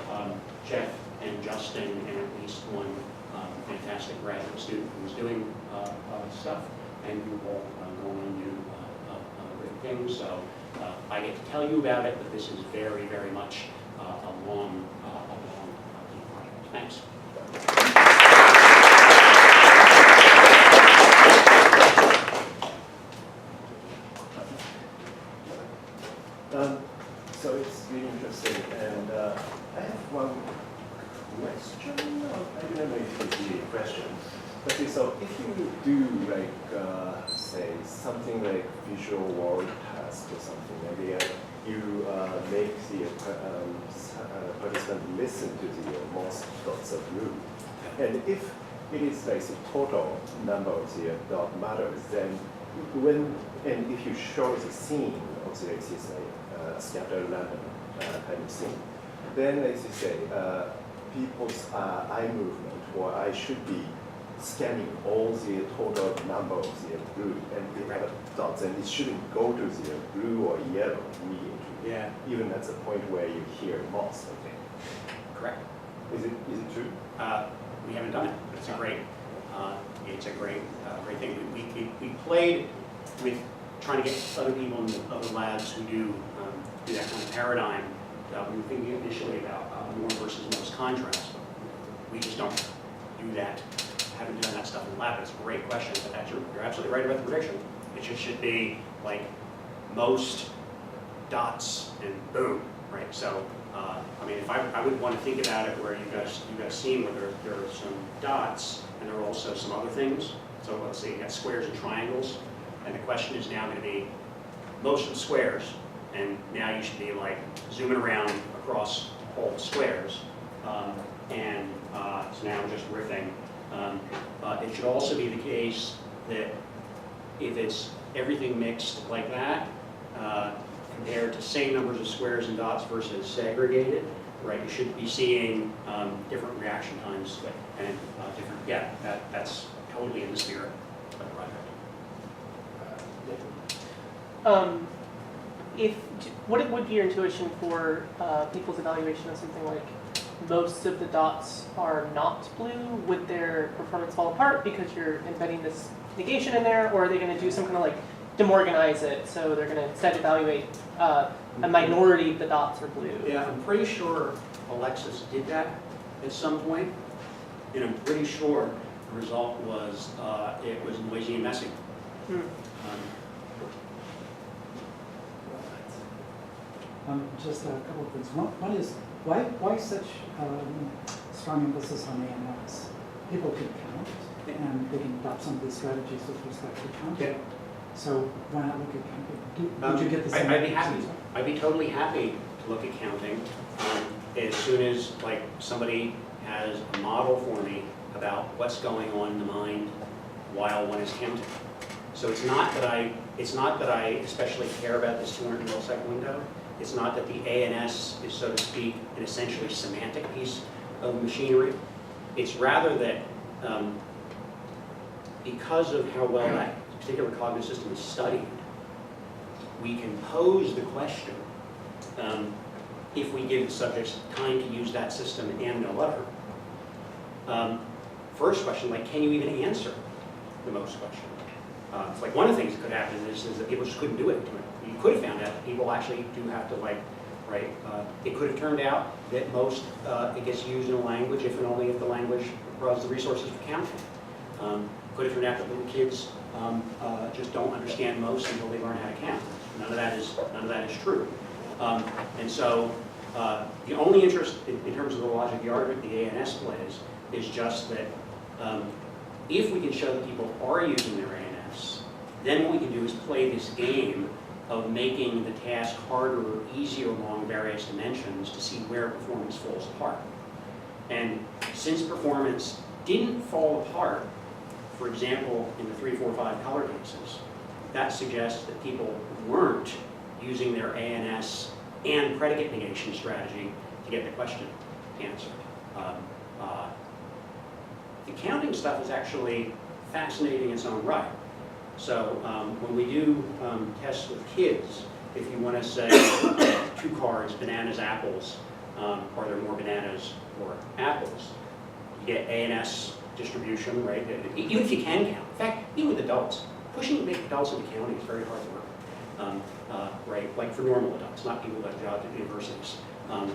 Speaker 2: Jeff and Justin and at least one fantastic graduate student who's doing stuff, and who will go on and do great things. So I get to tell you about it, but this is very, very much a long project. Thanks.
Speaker 4: So it's really interesting, and I have one question. I don't know if it's really a question. Okay, so if you do like say something like visual word task or something, maybe you make the participant listen to the most dots of blue, and if it is like the total number of the dot matters, then and if you show the scene of the this scattered random kind of scene, then as you say, people's eye movement, or I should be scanning all the total number of the blue and the other dots, and it shouldn't go to the blue or yellow immediately.
Speaker 2: Yeah.
Speaker 4: Even at the point where you hear most, I think.
Speaker 2: Correct.
Speaker 4: Is it true?
Speaker 2: We haven't done it, but it's a great thing. We played with trying to get other people in the other labs who do that kind of paradigm. We were thinking initially about norm versus most contrast. We just don't do that. Haven't done that stuff in the lab. It's a great question, but you're absolutely right about the prediction. It just should be like most dots and boom, right? So, I mean, if I would want to think about it where you guys seen where there are some dots and there are also some other things. So let's say you got squares and triangles, and the question is now going to be most of the squares, and now you should be like zooming around across all the squares, so now I'm just riffing. It should also be the case that if it's everything mixed like that, compared to same numbers of squares and dots versus segregated, right? You should be seeing different reaction times and different. Yeah, that's totally in the spirit of the project.
Speaker 5: What would be your intuition for people's evaluation of something like most of the dots are not blue, would their performance fall apart because you're embedding this negation in there, or are they going to do some kind of like demorganize it, so they're going to instead evaluate a minority of the dots are blue?
Speaker 2: Yeah, I'm pretty sure Alexis did that at some point, and I'm pretty sure the result was it was noisy and messy.
Speaker 6: Just a couple of things. One is, why such strong emphasis on ANS? People can count, and they can adopt some of these strategies with respect to counting.
Speaker 2: Okay.
Speaker 6: So why not look at counting? Would you get the same?
Speaker 2: I'd be happy. I'd be totally happy to look at counting as soon as like somebody has a model for me about what's going on in the mind while one is counting. So it's not that I especially care about this 200 millisecond window. It's not that the ANS is, so to speak, an essentially semantic piece of machinery. It's rather that because of how well that particular cognitive system is studied, we can pose the question, if we give the subjects time to use that system and no other. First question, like, can you even answer the most question? It's like one of the things that could happen is that people just couldn't do it. You could have found out that people actually do have to, like, right? It could have turned out that most, it gets used in a language if and only if the language provides the resources for counting. Could have turned out that little kids just don't understand most until they learn how to count. None of that is true. And so the only interest in terms of the logic of the argument the ANS plays is just that if we can show that people are using their ANS, then what we can do is play this game of making the task harder or easier along various dimensions to see where performance falls apart. And since performance didn't fall apart, for example, in the 3, 4, 5 color cases, that suggests that people weren't using their ANS and predicate negation strategy to get the question answered. The counting stuff is actually fascinating in its own right. So when we do tests with kids, if you want to say 2 cards, bananas, apples, are there more bananas or apples? You get ANS distribution, right? Even if you can count. In fact, even with adults, pushing to make adults into counting is very hard work, right? Like for normal adults, not people that have jobs at universities. But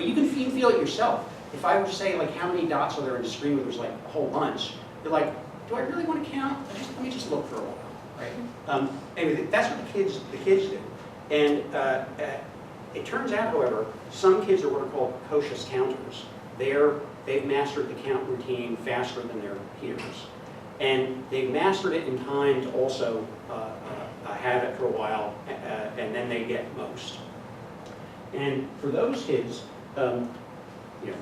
Speaker 2: you can feel it yourself. If I were to say, like, how many dots are there in a screen where there's like a whole bunch, you're like, do I really want to count? Let me just look for a while, right? Anyway, that's what the kids do. And it turns out, however, some kids are what are called precocious counters. They've mastered the count routine faster than their peers. And they've mastered it in time to also have it for a while, and then they get most. And for those kids, now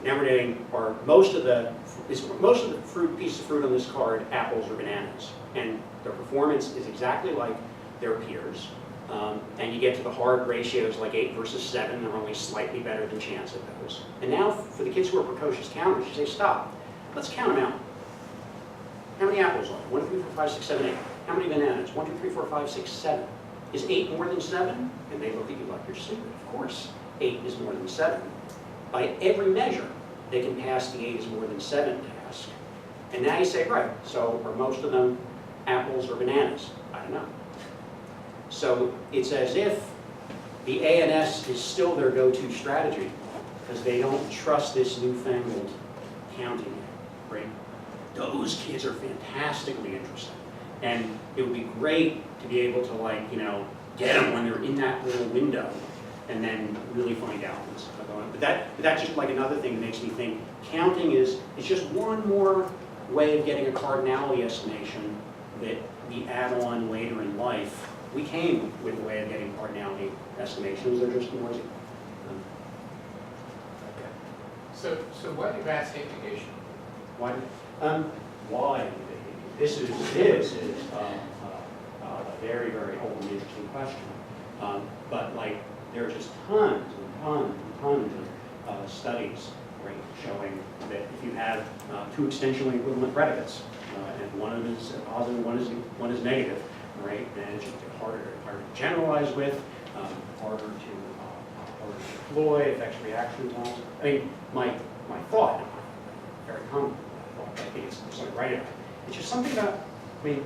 Speaker 2: we're getting most of the pieces of fruit on this card, apples or bananas, and their performance is exactly like their peers. And you get to the hard ratios like 8 versus 7, they're only slightly better than chance at those. And now for the kids who are precocious counters, you say, stop, let's count them out. How many apples are there? 1, 2, 3, 4, 5, 6, 7, 8. How many bananas? 1, 2, 3, 4, 5, 6, 7. Is 8 more than 7? And they look at you like you're stupid. Of course, 8 is more than 7. By every measure, they can pass the 8 is more than 7 task. And now you say, right, so are most of them apples or bananas? I don't know. So it's as if the ANS is still their go-to strategy because they don't trust this newfangled counting, right? Those kids are fantastically interesting. And it would be great to be able to, like, get them when they're in that little window and then really find out what's going on. But that's just like another thing that makes me think counting is just one more way of getting a cardinality estimation that we add on later in life. We came with a way of getting cardinality estimations. They're just noisy.
Speaker 7: Okay. So why do rats hate negation?
Speaker 2: Why? Why? This is a very, very old and interesting question. But like, there are just tons and tons and tons of studies, right, showing that if you have 2 extensionally equivalent predicates, and one of them is positive, one is negative, right, then it's just harder to generalize with, harder or deploy, affects reaction times. I mean, my thought, very common thought, I think it's something right about it. It's just something about, I mean,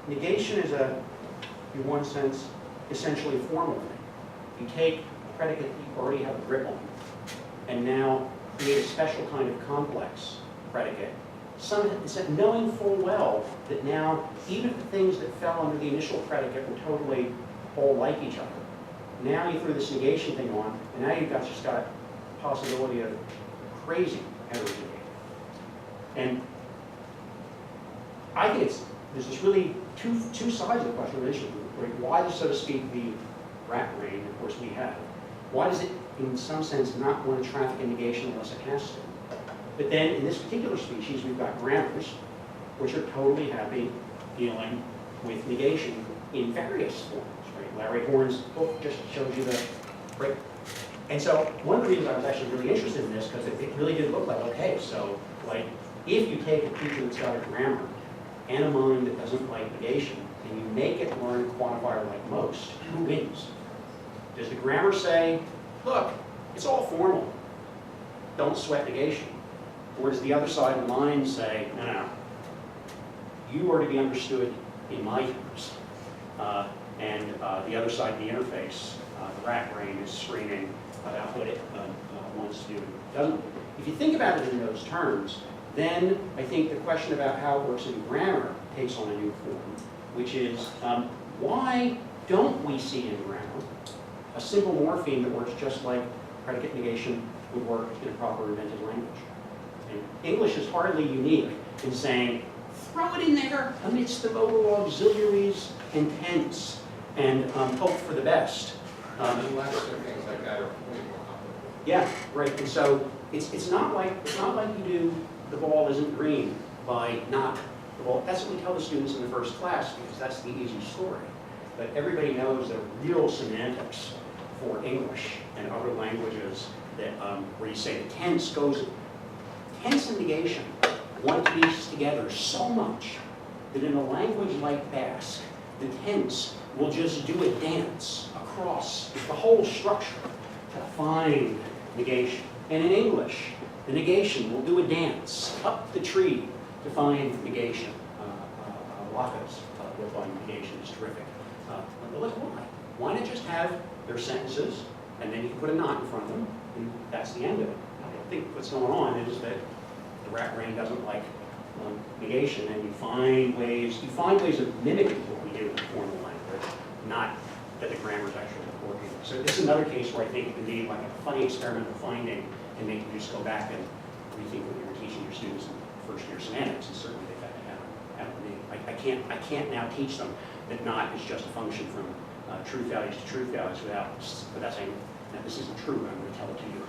Speaker 2: negation is in one sense, essentially a formal thing. You take a predicate that you already have a grip on, and now create a special kind of complex predicate. It's that knowing full well that now, even if the things that fell under the initial predicate were totally all like each other, now you throw this negation thing on, and now you've just got possibility of crazy heterogeneity. And I think there's this really two sides of the question of issue. Right? Why does, so to speak, the rat brain, of course we have, why does it, in some sense, not want to traffic in negation unless it has to? But then, in this particular species, we've got grammars, which are totally happy dealing with negation in various forms. Right? Larry Horn's book just shows you the, right? And so, one of the reasons I was actually really interested in this, because it really did look like, okay, so, like, if you take a creature that's got a grammar and a mind that doesn't like negation, and you make it learn quantifier like most, who wins? Does the grammar say, look, it's all formal, don't sweat negation? Or does the other side of the mind say, no, you are to be understood in my terms? And the other side of the interface, the rat brain, is screaming about what it wants to do and doesn't. If you think about it in those terms, then I think the question about how it works in grammar takes on a new form, which is why don't we see in grammar a simple morpheme that works just like predicate negation would work in a proper invented language? And English is hardly unique in saying, throw it in there amidst the modal auxiliaries and tense and hope for the best.
Speaker 7: Unless there are things like that are way more complicated.
Speaker 2: Yeah, right. And so it's not like you do the ball isn't green by not the ball. That's what we tell the students in the first class because that's the easy story. But everybody knows the real semantics for English and other languages that where you say the tense and negation want to piece together so much that in a language like Basque, the tense will just do a dance across the whole structure to find negation. And in English, the negation will do a dance up the tree to find negation. Laka's book on negation is terrific. But look, why? Why not just have their sentences, and then you can put a knot in front of them, and that's the end of it. I think what's going on is that the rat brain doesn't like negation, and you find ways of mimicking what we do in formal language, not that the grammar is actually working. So this is another case where I think it can be like a funny experimental finding and make you just go back and rethink what you were teaching your students in first year semantics, and certainly they've had to have me. I can't now teach them that not is just a function from truth values to truth values without saying, no, this isn't true, I'm going to tell it to you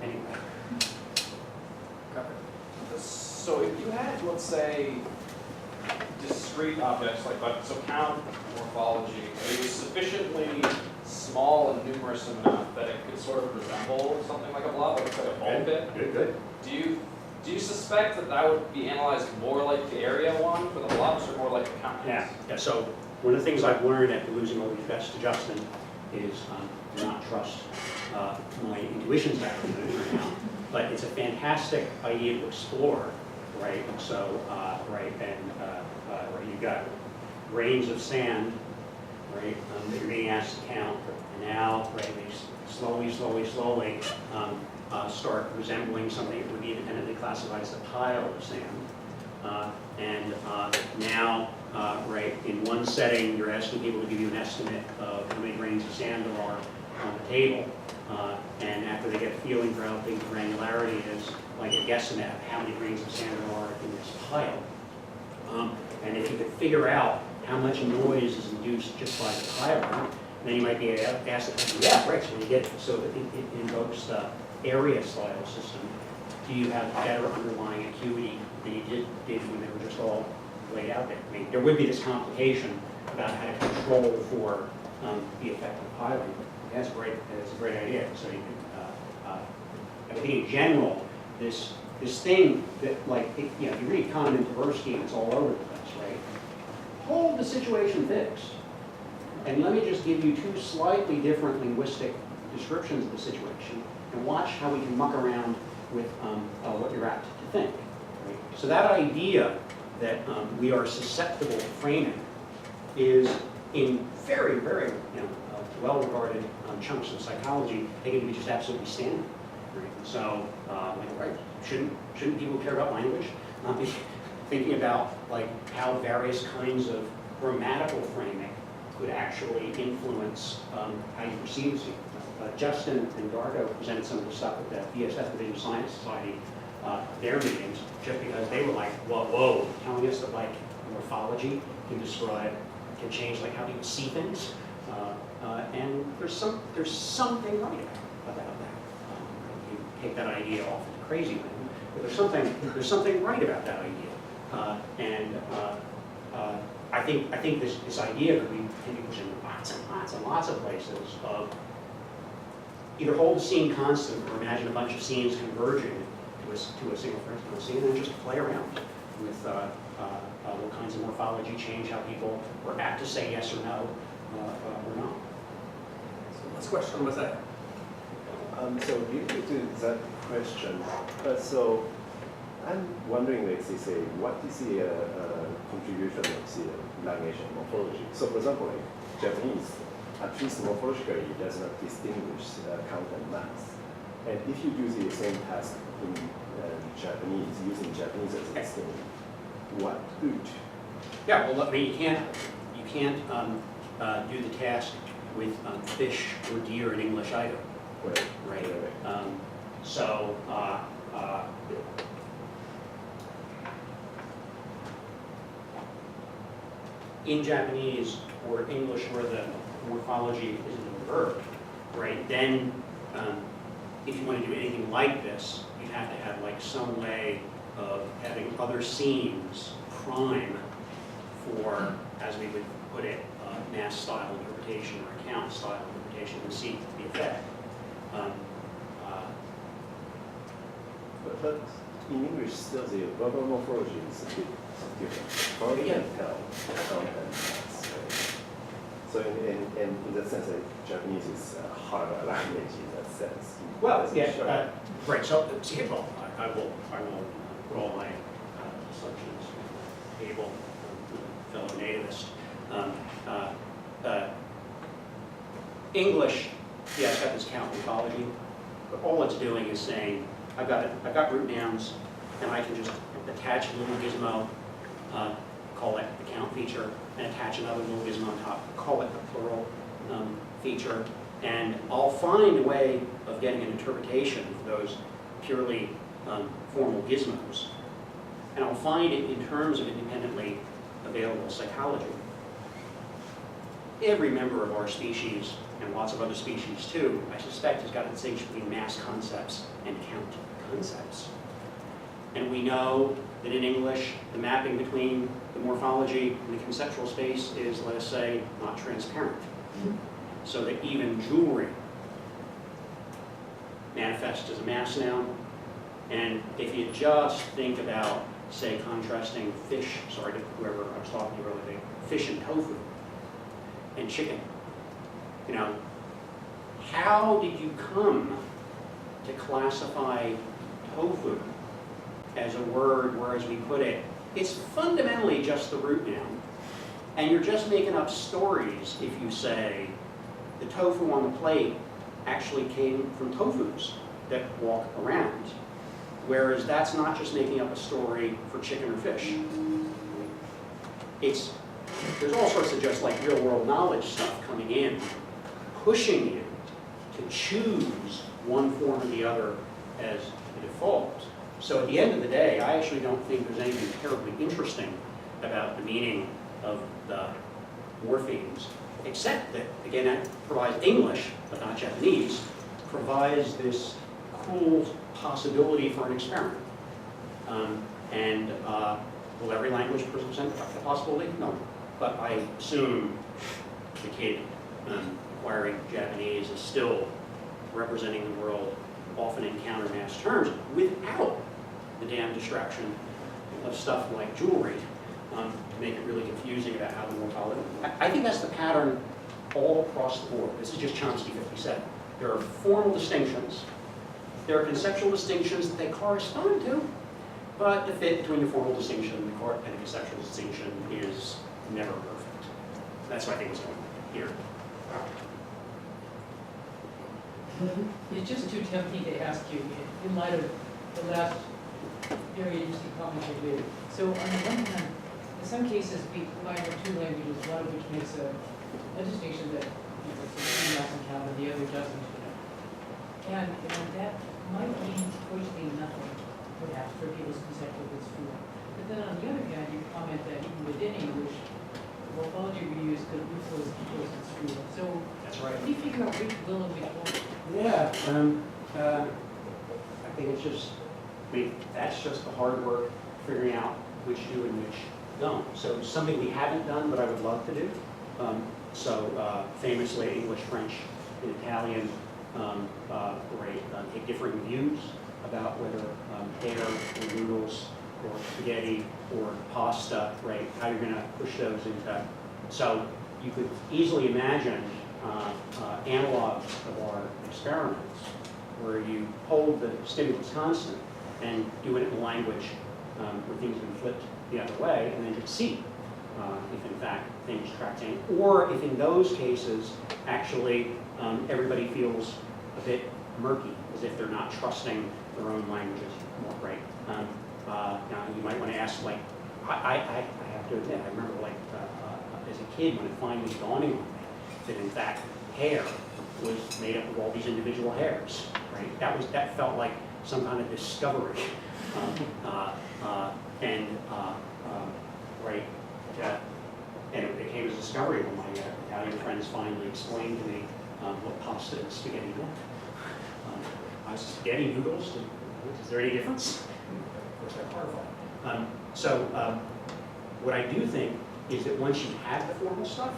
Speaker 2: anyway.
Speaker 8: So if you had, let's say, discrete objects like so count, morphology, it was sufficiently small and numerous enough that it could sort of resemble something like a blob, like a ball pit.
Speaker 2: Good.
Speaker 8: Do you suspect that would be analyzed more like the area one for the blobs or more like the count?
Speaker 2: Yeah. So one of the things I've learned after losing all these bets to Justin is to not trust my intuitions back right now. But it's a fantastic idea to explore, right? So, right, and you've got grains of sand, right, that you're being asked to count, and now, right, they slowly start resembling something that would be independently classified as a pile of sand. And now, right, in one setting, you're asking people to give you an estimate of how many grains of sand there are on the table. And after they get a feeling for how big the granularity is, like a guesstimate of how many grains of sand there are in this pile. And if you could figure out how much noise is induced just by the piling, then you might be able to ask the question, yeah, right, so when you get, so it invokes the area style system. Do you have better underlying acuity than you did when they were just all laid out there? I mean, there would be this complication about how to control for the effect of piling. That's great. That's a great idea. So you can, I think in general, this thing that, like, if you read Kahneman and Pietroski, and it's all over the place, right? Hold the situation fixed, and let me just give you two slightly different linguistic descriptions of the situation and watch how we can muck around with what you're apt to think. Right? So that idea that we are susceptible to framing is in very, very well-regarded chunks of psychology taken to be just absolutely standard. Right? So, right, shouldn't people care about language? Not be thinking about like how various kinds of grammatical framing could actually influence how you perceive something. Justin and Dargo presented some of the stuff at the BSS, the Digital Science Society, their meetings, just because they were like, whoa, telling us that like morphology can change like how people see things, and there's something right about that. You take that idea off into crazy land, but there's something right about that idea, I think this idea can be pushed in lots of places of either hold the scene constant or imagine a bunch of scenes converging to a single fractional scene and just play around with what kinds of morphology change how people were apt to say yes or no or not.
Speaker 1: So what's question was that?
Speaker 4: So related to that question, so I'm wondering, what is the contribution of the language and morphology? So for example, Japanese, at least morphologically, does not distinguish count and mass. And if you do the same task in Japanese, using Japanese as a distinction, what good?
Speaker 2: Yeah, well, I mean, you can't do the task with fish or deer in English either, right? So. In Japanese or English where the morphology is in the verb, right, then if you want to do anything like this, you have to have like some way of having other scenes prime for, as we would put it, mass style interpretation or account style interpretation and see the effect.
Speaker 4: But in English, still the verbal morphology is a bit different. How do you tell count and mass, right? So in that sense, Japanese is a harder language in that sense.
Speaker 2: Well, yeah, right. So, I will put all my assumptions on the table, fellow nativist. English, yeah, it's got this count morphology, but all it's doing is saying, I've got root nouns, and I can just attach a little gizmo, call it the count feature, and attach another little gizmo on top, call it the plural feature, and I'll find a way of getting an interpretation of those purely formal gizmos, and I'll find it in terms of independently available psychology. Every member of our species, and lots of other species too, I suspect has got a distinction between mass concepts and count concepts. And we know that in English, the mapping between the morphology and the conceptual space is, let us say, not transparent. So that even jewelry manifests as a mass noun. And if you just think about, say, contrasting fish, sorry to whoever I was talking to earlier, fish and tofu and chicken, you know, how did you come to classify tofu as a word where, as we put it, it's fundamentally just the root noun, and you're just making up stories if you say the tofu on the plate actually came from tofus that walk around, whereas that's not just making up a story for chicken or fish. There's all sorts of just like real world knowledge stuff coming in, pushing you to choose one form or the other as the default. So at the end of the day, I actually don't think there's anything terribly interesting about the meaning of the morphemes, except that, again, that provides English, but not Japanese, provides this cool possibility for an experiment. Will every language present the possibility? No. But I assume the kid acquiring Japanese is still representing the world, often in counter-mass terms, without the damn distraction of stuff like jewelry to make it really confusing about how the morphology. I think that's the pattern all across the board. This is just Chomsky 57. There are formal distinctions. There are conceptual distinctions that they correspond to, but the fit between the formal distinction and the conceptual distinction is never perfect. That's what I think was going on here.
Speaker 9: It's just too tempting to ask you, in light of the last very interesting comment you made. So on the one hand, in some cases, we combine the two languages, one of which makes a distinction that something else can count and the other doesn't. And that might mean virtually nothing, perhaps, for people's conceptual construal. But then on the other hand, you comment that even within English, morphology reuse could influence people's construal. So
Speaker 2: That's right.
Speaker 9: how do you figure out which will and which won't?
Speaker 2: Yeah, I think it's just, that's just the hard work, figuring out which do and which don't. So something we haven't done, but I would love to do. Famously, English, French, and Italian take different views about whether hair or noodles or spaghetti or pasta, right? How you're going to push those into. So you could easily imagine analogs of our experiments where you hold the stimulus constant and do it in a language where things have been flipped the other way, and then just see if in fact things track in, or if in those cases actually everybody feels a bit murky, as if they're not trusting their own languages more, right? Now you might want to ask, like, I have to admit, I remember like as a kid when it finally dawning on me that in fact hair was made up of all these individual hairs, right? That felt like some kind of discovery, and it became a discovery when my Italian friends finally explained to me what pasta and spaghetti meant. Spaghetti noodles, is there any difference? Of course, they're horrified. What I do think is that once you have the formal stuff,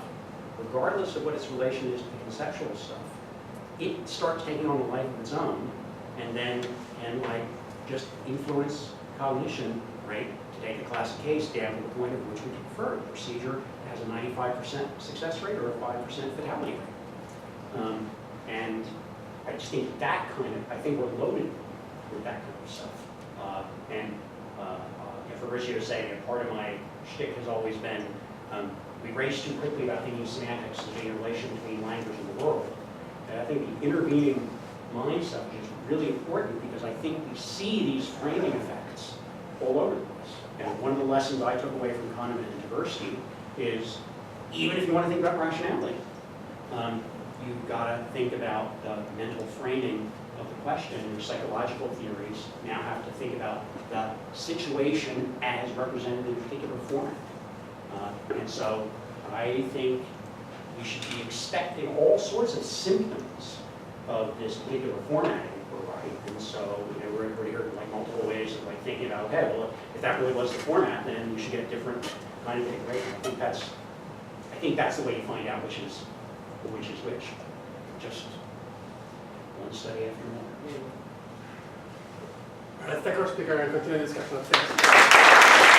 Speaker 2: regardless of what its relation is to the conceptual stuff, it starts taking on a life of its own, and then can like just influence cognition, right? To take a classic case down to the point of which we prefer. The procedure has a 95% success rate or a 5% fatality rate. And I just think I think we're loaded with that kind of stuff. Fabrizio saying that part of my shtick has always been we race too quickly about thinking semantics as being a relation between language and the world. And I think the intervening mind stuff is really important because I think we see these framing effects all over the place. And one of the lessons I took away from Kahneman and diversity is even if you want to think about rationality, you've got to think about the mental framing of the question. Your psychological theories now have to think about the situation as represented in a particular format. And so I think we should be expecting all sorts of symptoms of this particular formatting, right? And so we're heard like multiple ways of like thinking about, okay, well, if that really was the format, then we should get a different kind of thing, right? I think that's the way you find out which is which. Just one study after another.
Speaker 1: Let's take our speaker and continue the discussion. Thanks.